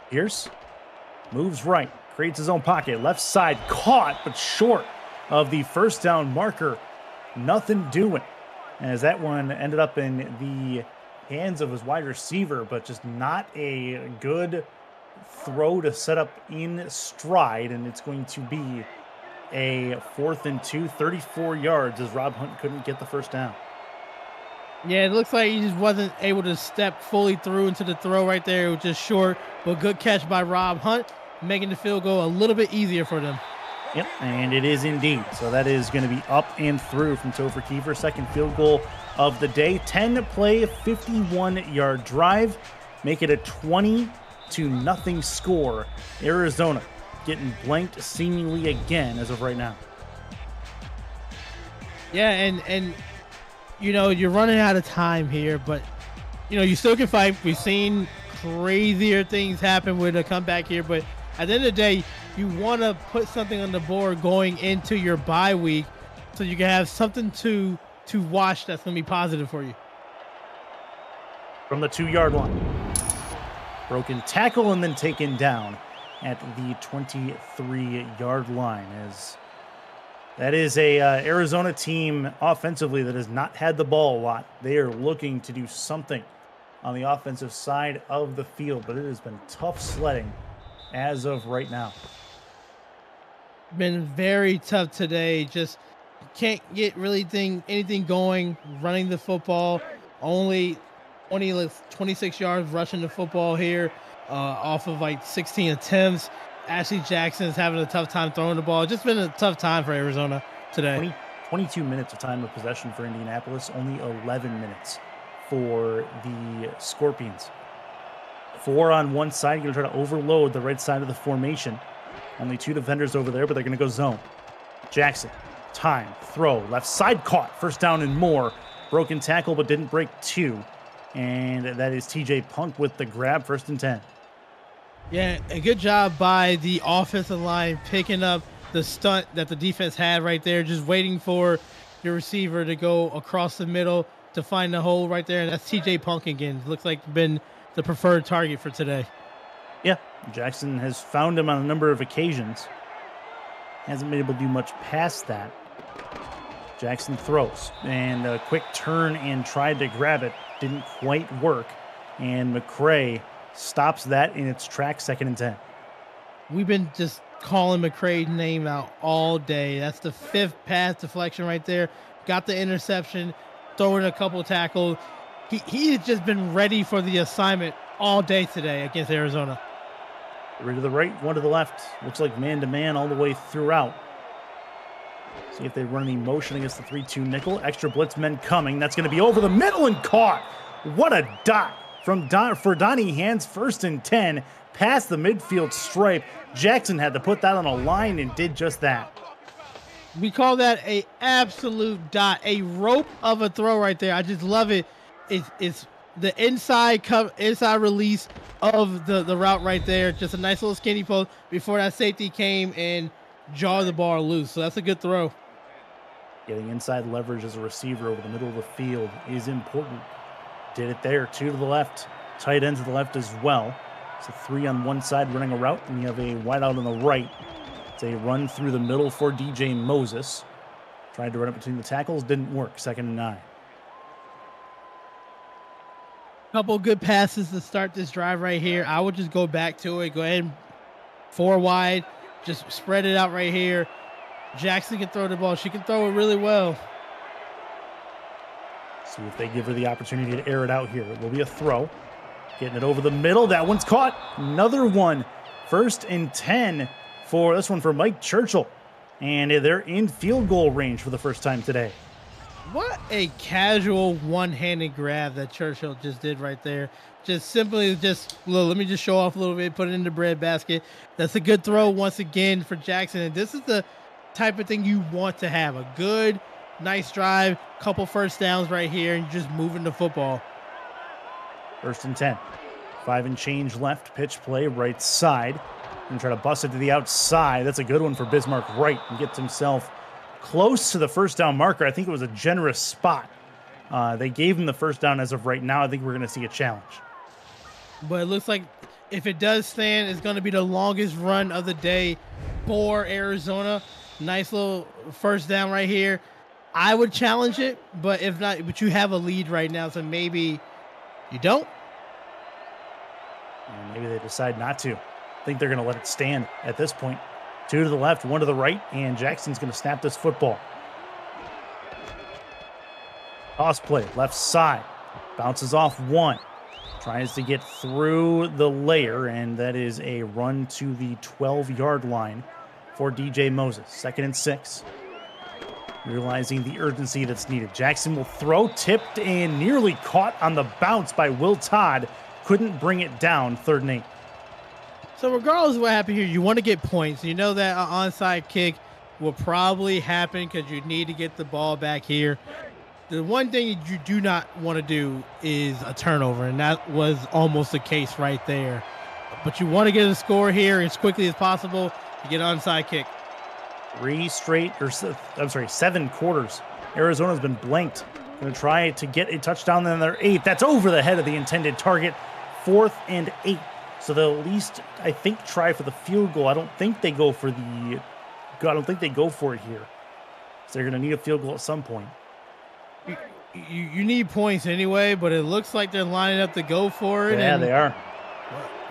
Pierce moves right, creates his own pocket, left side caught, but short of the 1st down marker. Nothing doing, as that one ended up in the hands of his wide receiver, but just not a good throw to set up in stride, and it's going to be a 4th and 2, 34 yards as Rob Hunt couldn't get the 1st down. Yeah, it looks like he just wasn't able to step fully through into the throw right there. It was just short, but good catch by Rob Hunt, making the field goal a little bit easier for them. Yep, and it is indeed. So that is going to be up and through from Topher Kiefer. 2nd field goal of the day. 10-play, 51-yard drive. Make it a 20-0 score. Arizona getting blanked seemingly again as of right now. Yeah, and you know, you're running out of time here, but you know, you still can fight. We've seen crazier things happen with a comeback here, but at the end of the day, you want to put something on the board going into your bye week so you can have something to watch that's going to be positive for you. From the 2-yard line. Broken tackle and then taken down at the 23-yard line. As that is a Arizona team offensively that has not had the ball a lot. They are looking to do something on the offensive side of the field, but it has been tough sledding as of right now. Been very tough today. Just can't get really anything going running the football. Only 26 yards rushing the football here off of like 16 attempts. Ashley Jackson is having a tough time throwing the ball. Just been a tough time for Arizona today. 22 minutes of time of possession for Indianapolis, only 11 minutes for the Scorpions. 4 on one side. You're going to try to overload the right side of the formation. Only 2 defenders over there, but they're going to go zone. Jackson, time, throw, left side caught. 1st down and more. Broken tackle, but didn't break 2. And that is TJ Punk with the grab, 1st and 10. Yeah, a good job by the offensive line picking up the stunt that the defense had right there, just waiting for your receiver to go across the middle to find the hole right there. And that's TJ Punk again. Looks like been the preferred target for today. Yeah, Jackson has found him on a number of occasions. Hasn't been able to do much past that. Jackson throws, and a quick turn and tried to grab it. Didn't quite work, and McCray stops that in its tracks, 2nd and 10. We've been just calling McCray's name out all day. That's the 5th pass deflection right there. Got the interception, throwing a couple tackles. He has just been ready for the assignment all day today against Arizona. Three to the right, 1 to the left. Looks like man-to-man all the way throughout. See if they run any motion against the 3-2 nickel. Extra blitz men coming. That's going to be over the middle and caught. What a dot for Donnie Hands. 1st and 10. Past the midfield stripe. Jackson had to put that on a line and did just that. We call that a absolute dot. A rope of a throw right there. I just love it. It's the inside release of the route right there. Just a nice little skinny post before that safety came and jarred the ball loose. So that's a good throw. Getting inside leverage as a receiver over the middle of the field is important. Did it there. 2 to the left. Tight end to the left as well. It's a 3 on one side running a route, and you have a wide out on the right. It's a run through the middle for DJ Moses. Tried to run it between the tackles, didn't work. 2nd and 9. Couple good passes to start this drive right here. I would just go back to it. Go ahead and 4 wide. Just spread it out right here. Jackson can throw the ball. She can throw it really well. See if they give her the opportunity to air it out here. It will be a throw. Getting it over the middle. That one's caught. Another one. 1st and 10 for this one for Mike Churchill. And they're in field goal range for the first time today. What a casual one-handed grab that Churchill just did right there. Just simply let me just show off a little bit, put it in the bread basket. That's a good throw once again for Jackson. And this is the type of thing you want to have. A good, nice drive, couple first downs right here, and just moving the football. 1st and 10. 5 and change left. Pitch play right side. And try to bust it to the outside. That's a good one for Bismarck Wright. And gets himself close to the first down marker. I think it was a generous spot. They gave him the first down as of right now. I think we're going to see a challenge. But it looks like if it does stand, it's going to be the longest run of the day for Arizona. Nice little first down right here. I would challenge it, but if not, but you have a lead right now, so maybe you don't. And maybe they decide not to. I think they're going to let it stand at this point. 2 to the left, 1 to the right, and Jackson's going to snap this football. Toss play, left side. Bounces off 1. Tries to get through the layer, and that is a run to the 12-yard line for DJ Moses. 2nd and 6. Realizing the urgency that's needed. Jackson will throw, tipped, and nearly caught on the bounce by Will Todd. Couldn't bring it down. 3rd and 8. So regardless of what happened here, you want to get points. You know that an onside kick will probably happen because you need to get the ball back here. The one thing you do not want to do is a turnover, and that was almost the case right there. But you want to get a score here as quickly as possible to get an onside kick. 7 quarters. Arizona's been blanked. Going to try to get a touchdown in their 8th. That's over the head of the intended target. 4th and 8. So they'll at least, I think, try for the field goal. I don't think they go for it here. So they're going to need a field goal at some point. You need points anyway, but it looks like they're lining up to go for it. Yeah, they are.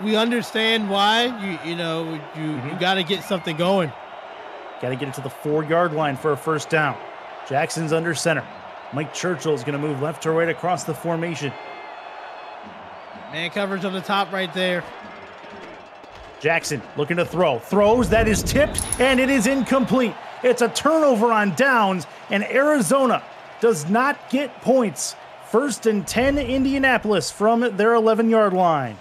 We understand why. You got to get something going. Got to get it to the 4-yard line for a first down. Jackson's under center. Mike Churchill is going to move left to right across the formation. Man coverage on the top right there. Jackson looking to throw. Throws, that is tipped, and it is incomplete. It's a turnover on downs, and Arizona does not get points. 1st and 10 Indianapolis from their 11-yard line.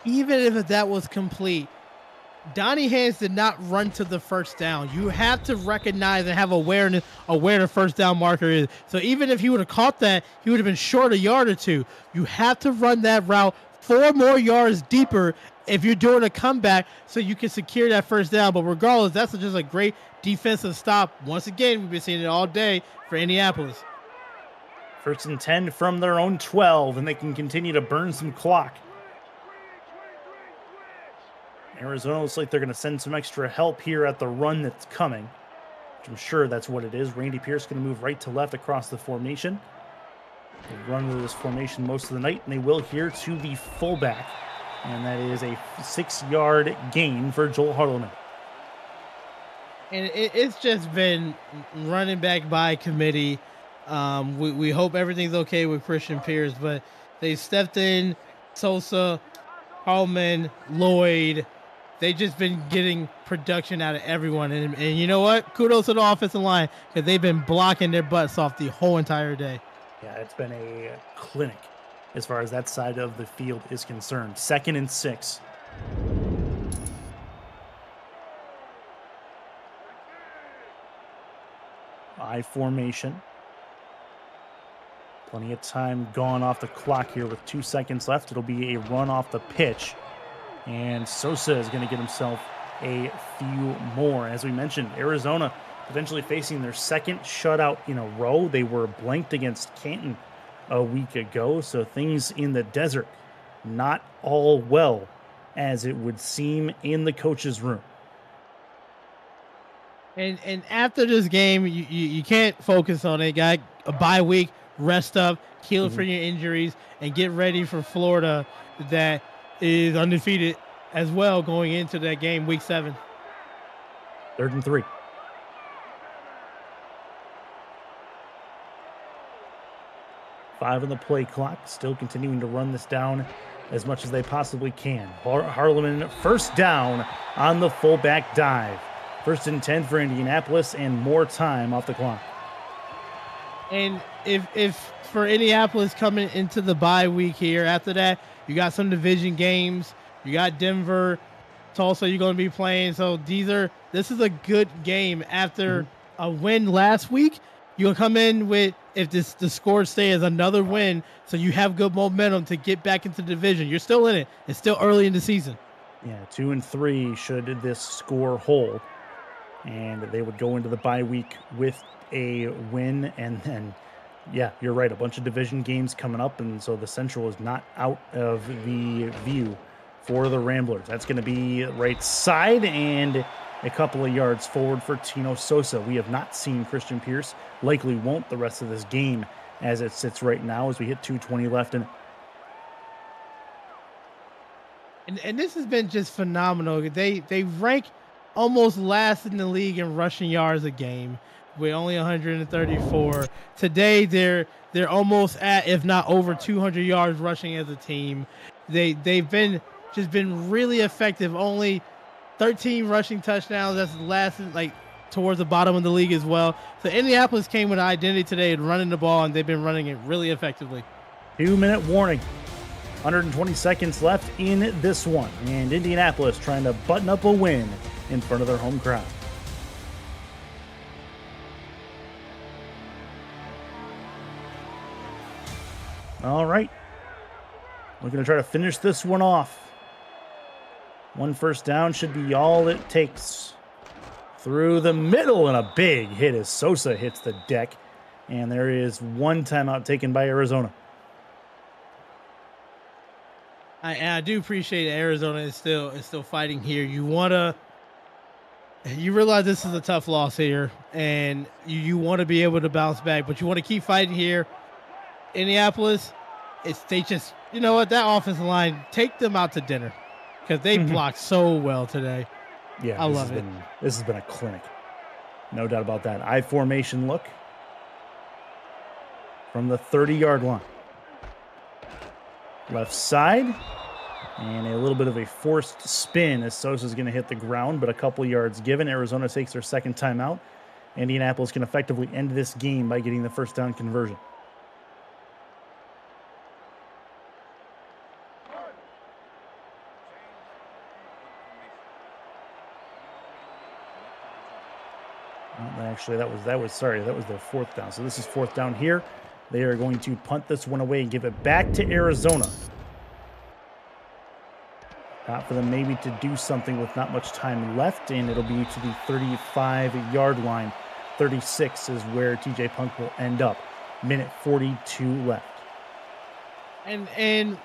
Even if that was complete, Donnie Haynes did not run to the first down. You have to recognize and have awareness of where the first down marker is. So even if he would have caught that, he would have been short a yard or two. You have to run that route 4 more yards deeper if you're doing a comeback so you can secure that first down. But regardless, that's just a great defensive stop. Once again, we've been seeing it all day for Indianapolis. 1st and 10 from their own 12, and they can continue to burn some clock. Arizona looks like they're going to send some extra help here at the run that's coming, which I'm sure that's what it is. Randy Pierce going to move right to left across the formation. They run with this formation most of the night, and they will here to the fullback, and that is a 6-yard gain for Joel Harleman. And it's just been running back by committee. We hope everything's okay with Christian Pierce, but they stepped in Sosa, Harleman, Lloyd. They've just been getting production out of everyone. And you know what? Kudos to the offensive line because they've been blocking their butts off the whole entire day. Yeah, it's been a clinic as far as that side of the field is concerned. 2nd and 6. I formation. Plenty of time gone off the clock here with 2 seconds left. It'll be a run off the pitch. And Sosa is going to get himself a few more. As we mentioned, Arizona potentially facing their second shutout in a row. They were blanked against Canton a week ago. So things in the desert not all well, as it would seem in the coach's room. And after this game, you can't focus on it. Got a bye week, rest up, heal for your injuries, and get ready for Florida, that is undefeated as well going into that game, week 7. 3rd and 3. Five on the play clock, still continuing to run this down as much as they possibly can. Harleman first down on the fullback dive. 1st and 10 for Indianapolis, and more time off the clock. And if for Indianapolis coming into the bye week here, after that, you got some division games. You got Denver, Tulsa you're going to be playing. So this is a good game after a win last week. You'll come in with, if the score stay as another win, so you have good momentum to get back into the division. You're still in it. It's still early in the season. Yeah, 2 and 3 should this score hold. And they would go into the bye week with a win. And then, yeah, you're right, a bunch of division games coming up. And so the Central is not out of the view for the Ramblers. That's going to be right side and a couple of yards forward for Tino Sosa. We have not seen Christian Pierce, likely won't the rest of this game as it sits right now, as we hit 2:20 left. And this has been just phenomenal. They rank almost last in the league in rushing yards a game with only 134. Today they're almost at, if not over, 200 yards rushing as a team. They've been really effective. Only 13 rushing touchdowns. That's last, like, towards the bottom of the league as well. So Indianapolis came with an identity today and running the ball, and they've been running it really effectively. 2-minute warning. 120 seconds left in this one. And Indianapolis trying to button up a win in front of their home crowd. All right. We're going to try to finish this one off. 1 first down should be all it takes. Through the middle, and a big hit as Sosa hits the deck. And there is one timeout taken by Arizona. I do appreciate Arizona is still fighting here. You realize this is a tough loss here, and you want to be able to bounce back, but you want to keep fighting here. Indianapolis, they just, you know what, that offensive line, take them out to dinner, because they blocked so well today. Yeah, I love it. This has been a clinic. No doubt about that. I formation look from the 30-yard line. Left side, and a little bit of a forced spin as Sosa's going to hit the ground, but a couple yards given. Arizona takes their second timeout. Indianapolis can effectively end this game by getting the first down conversion. Actually, that was their 4th down. So this is 4th down here. They are going to punt this one away and give it back to Arizona. Not for them maybe to do something with not much time left, and it'll be to the 35-yard line. 36 is where TJ Punk will end up. Minute 42 left. And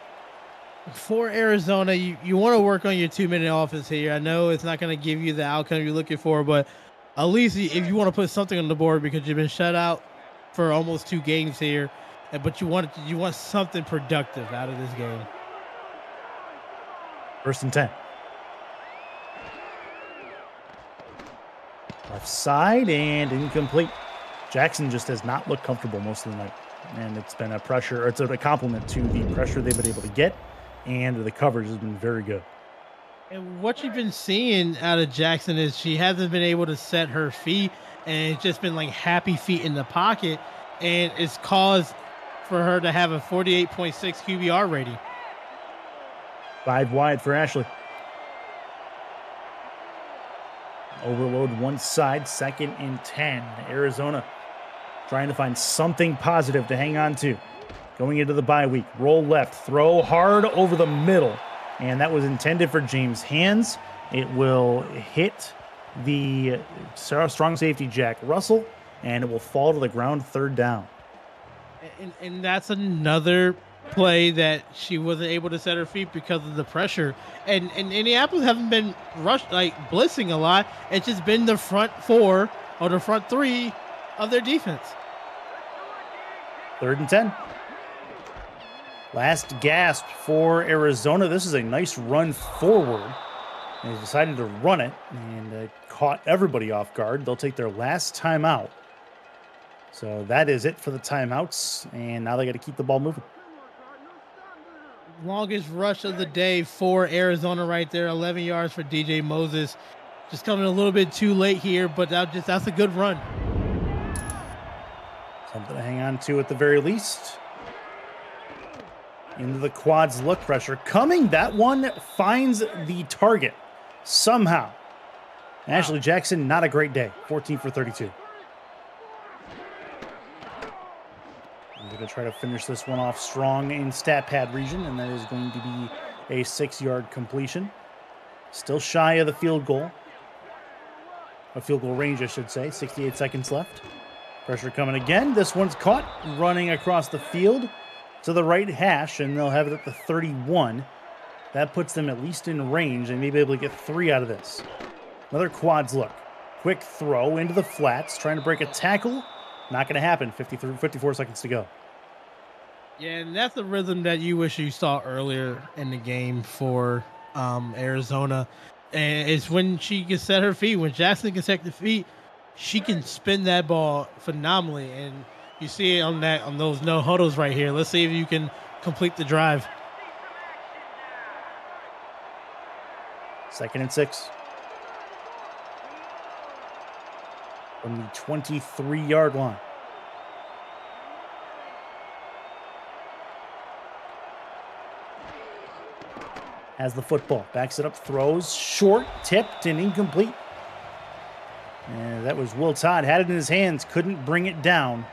for Arizona, you want to work on your 2-minute offense here. I know it's not going to give you the outcome you're looking for, but at least if you want to put something on the board, because you've been shut out for almost 2 games here, but you want something productive out of this game. 1st and 10. Left side and incomplete. Jackson just has not looked comfortable most of the night, and it's been a compliment to the pressure they've been able to get, and the coverage has been very good. And what you've been seeing out of Jackson is she hasn't been able to set her feet, and it's just been like happy feet in the pocket, and it's caused for her to have a 48.6 QBR rating. 5 wide for Ashley. Overload one side, 2nd and 10. Arizona trying to find something positive to hang on to. Going into the bye week, roll left, throw hard over the middle. And that was intended for James' hands. It will hit the strong safety Jack Russell, and it will fall to the ground, third down. And that's another play that she wasn't able to set her feet because of the pressure. And Indianapolis haven't been rushed, like blitzing a lot. It's just been the front four or the front three of their defense. 3rd and 10. Last gasp for Arizona. This is a nice run forward. And they decided to run it and caught everybody off guard. They'll take their last timeout. So that is it for the timeouts. And now they got to keep the ball moving. Longest rush of the day for Arizona right there. 11 yards for DJ Moses. Just coming a little bit too late here, but that's a good run. Something to hang on to at the very least. Into the quads look pressure. Coming, that one finds the target somehow. Ashley Jackson, not a great day. 14 for 32. I'm going to try to finish this one off strong in stat pad region, and that is going to be a 6-yard completion. Still shy of the field goal. A field goal range, I should say. 68 seconds left. Pressure coming again. This one's caught, running across the field to the right hash, and they'll have it at the 31. That puts them at least in range. They may be able to get 3 out of this. Another quads look. Quick throw into the flats, trying to break a tackle. Not going to happen. 54 seconds to go. Yeah, and that's the rhythm that you wish you saw earlier in the game for Arizona. And it's when she can set her feet. When Jackson can set the feet, she can spin that ball phenomenally. And you see it on those no huddles right here. Let's see if you can complete the drive. 2nd and 6. From the 23-yard line. Has the football, backs it up, throws, short, tipped, and incomplete. And that was Will Todd, had it in his hands, couldn't bring it down.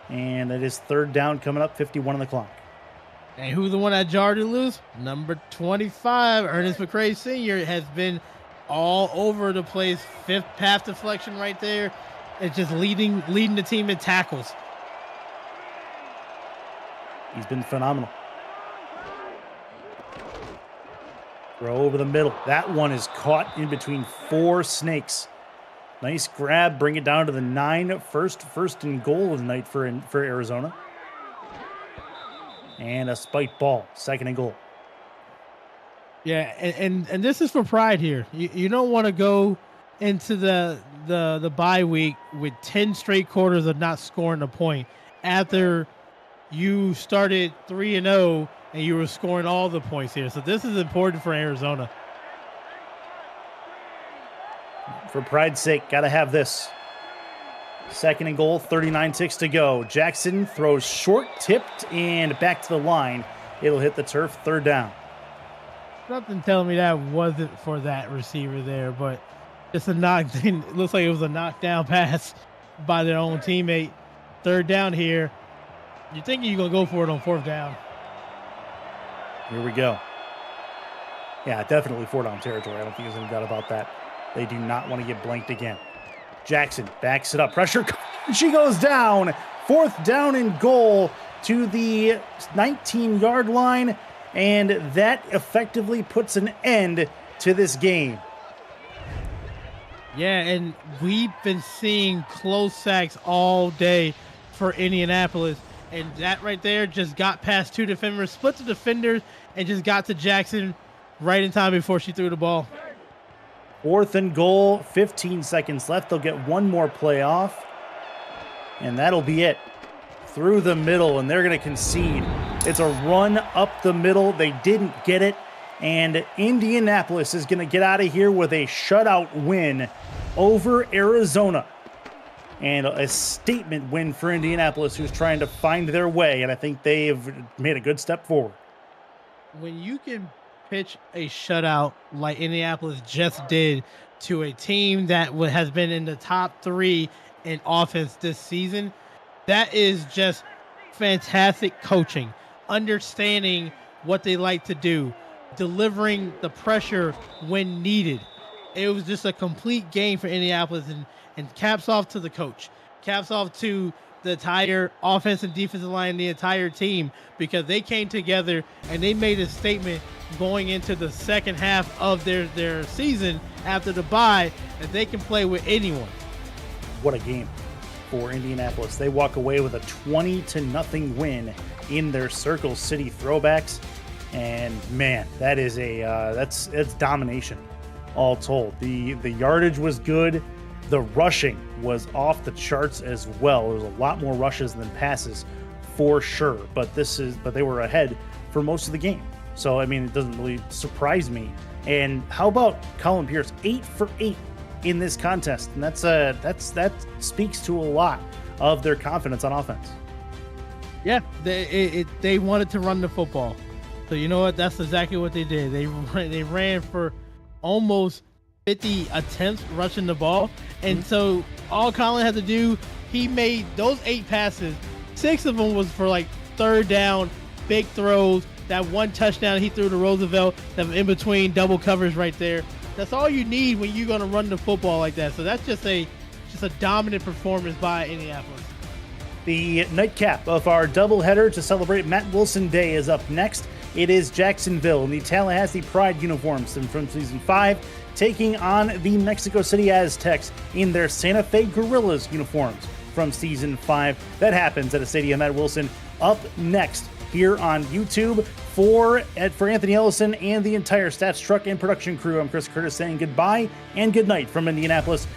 And it is 3rd down coming up, 51 on the clock. And who's the one that jarred it loose? Number 25, Ernest McCray Sr. has been all over the place. 5th pass deflection right there. It's just leading the team in tackles. He's been phenomenal. Throw over the middle. That one is caught in between 4 snakes. Nice grab. Bring it down to the 9. First and goal of the night for Arizona. And a spike ball. 2nd and goal. Yeah, and this is for pride here. You don't want to go into the bye week with 10 straight quarters of not scoring a point after you started 3-0 and you were scoring all the points here. So this is important for Arizona. For pride's sake, got to have this. 2nd and goal, 39 ticks to go. Jackson throws short, tipped, and back to the line. It'll hit the turf, 3rd down. Something telling me that wasn't for that receiver there, but it's a knock. It looks like it was a knockdown pass by their own teammate. 3rd down here. You're thinking you're going to go for it on 4th down. Here we go. Yeah, definitely 4-down territory. I don't think there's any doubt about that. They do not want to get blanked again. Jackson backs it up. Pressure. She goes down. 4th down and goal to the 19-yard line. And that effectively puts an end to this game. Yeah, and we've been seeing close sacks all day for Indianapolis. And that right there just got past 2 defenders, split the defenders, and just got to Jackson right in time before she threw the ball. 4th and goal, 15 seconds left. They'll get one more play off, and that'll be it. Through the middle, and they're going to concede. It's a run up the middle. They didn't get it, and Indianapolis is going to get out of here with a shutout win over Arizona. And a statement win for Indianapolis, who's trying to find their way, and I think they've made a good step forward. When you can pitch a shutout like Indianapolis just did to a team that has been in the top 3 in offense this season, That is just fantastic coaching, understanding what they like to do, delivering the pressure when needed. It was just a complete game for Indianapolis, and caps off to the coach, caps off to the entire offense and defensive line, the entire team, because they came together and they made a statement going into the second half of their season after the bye that they can play with anyone. What a game for Indianapolis. They walk away with a 20-0 win in their Circle City throwbacks. And man, that is that's domination all told. The yardage was good. The rushing was off the charts as well. There was a lot more rushes than passes for sure. But they were ahead for most of the game. So I mean, it doesn't really surprise me. And how about Colin Pierce, 8 for 8 in this contest, and that speaks to a lot of their confidence on offense. Yeah, they wanted to run the football, so you know what? That's exactly what they did. They ran for almost 50 attempts rushing the ball, and so all Colin had to do, he made those 8 passes. 6 of them was for like third down, big throws. That one touchdown he threw to Roosevelt, that in between double covers right there. That's all you need when you're going to run the football like that. So that's just a dominant performance by Indianapolis. The nightcap of our doubleheader to celebrate Matt Wilson Day is up next. It is Jacksonville in the Tallahassee Pride uniforms from Season 5, taking on the Mexico City Aztecs in their Santa Fe Gorillas uniforms from Season 5. That happens at a stadium at Wilson. Up next here on YouTube for Anthony Ellison and the entire Stats Truck and production crew. I'm Chris Curtis saying goodbye and good night from Indianapolis.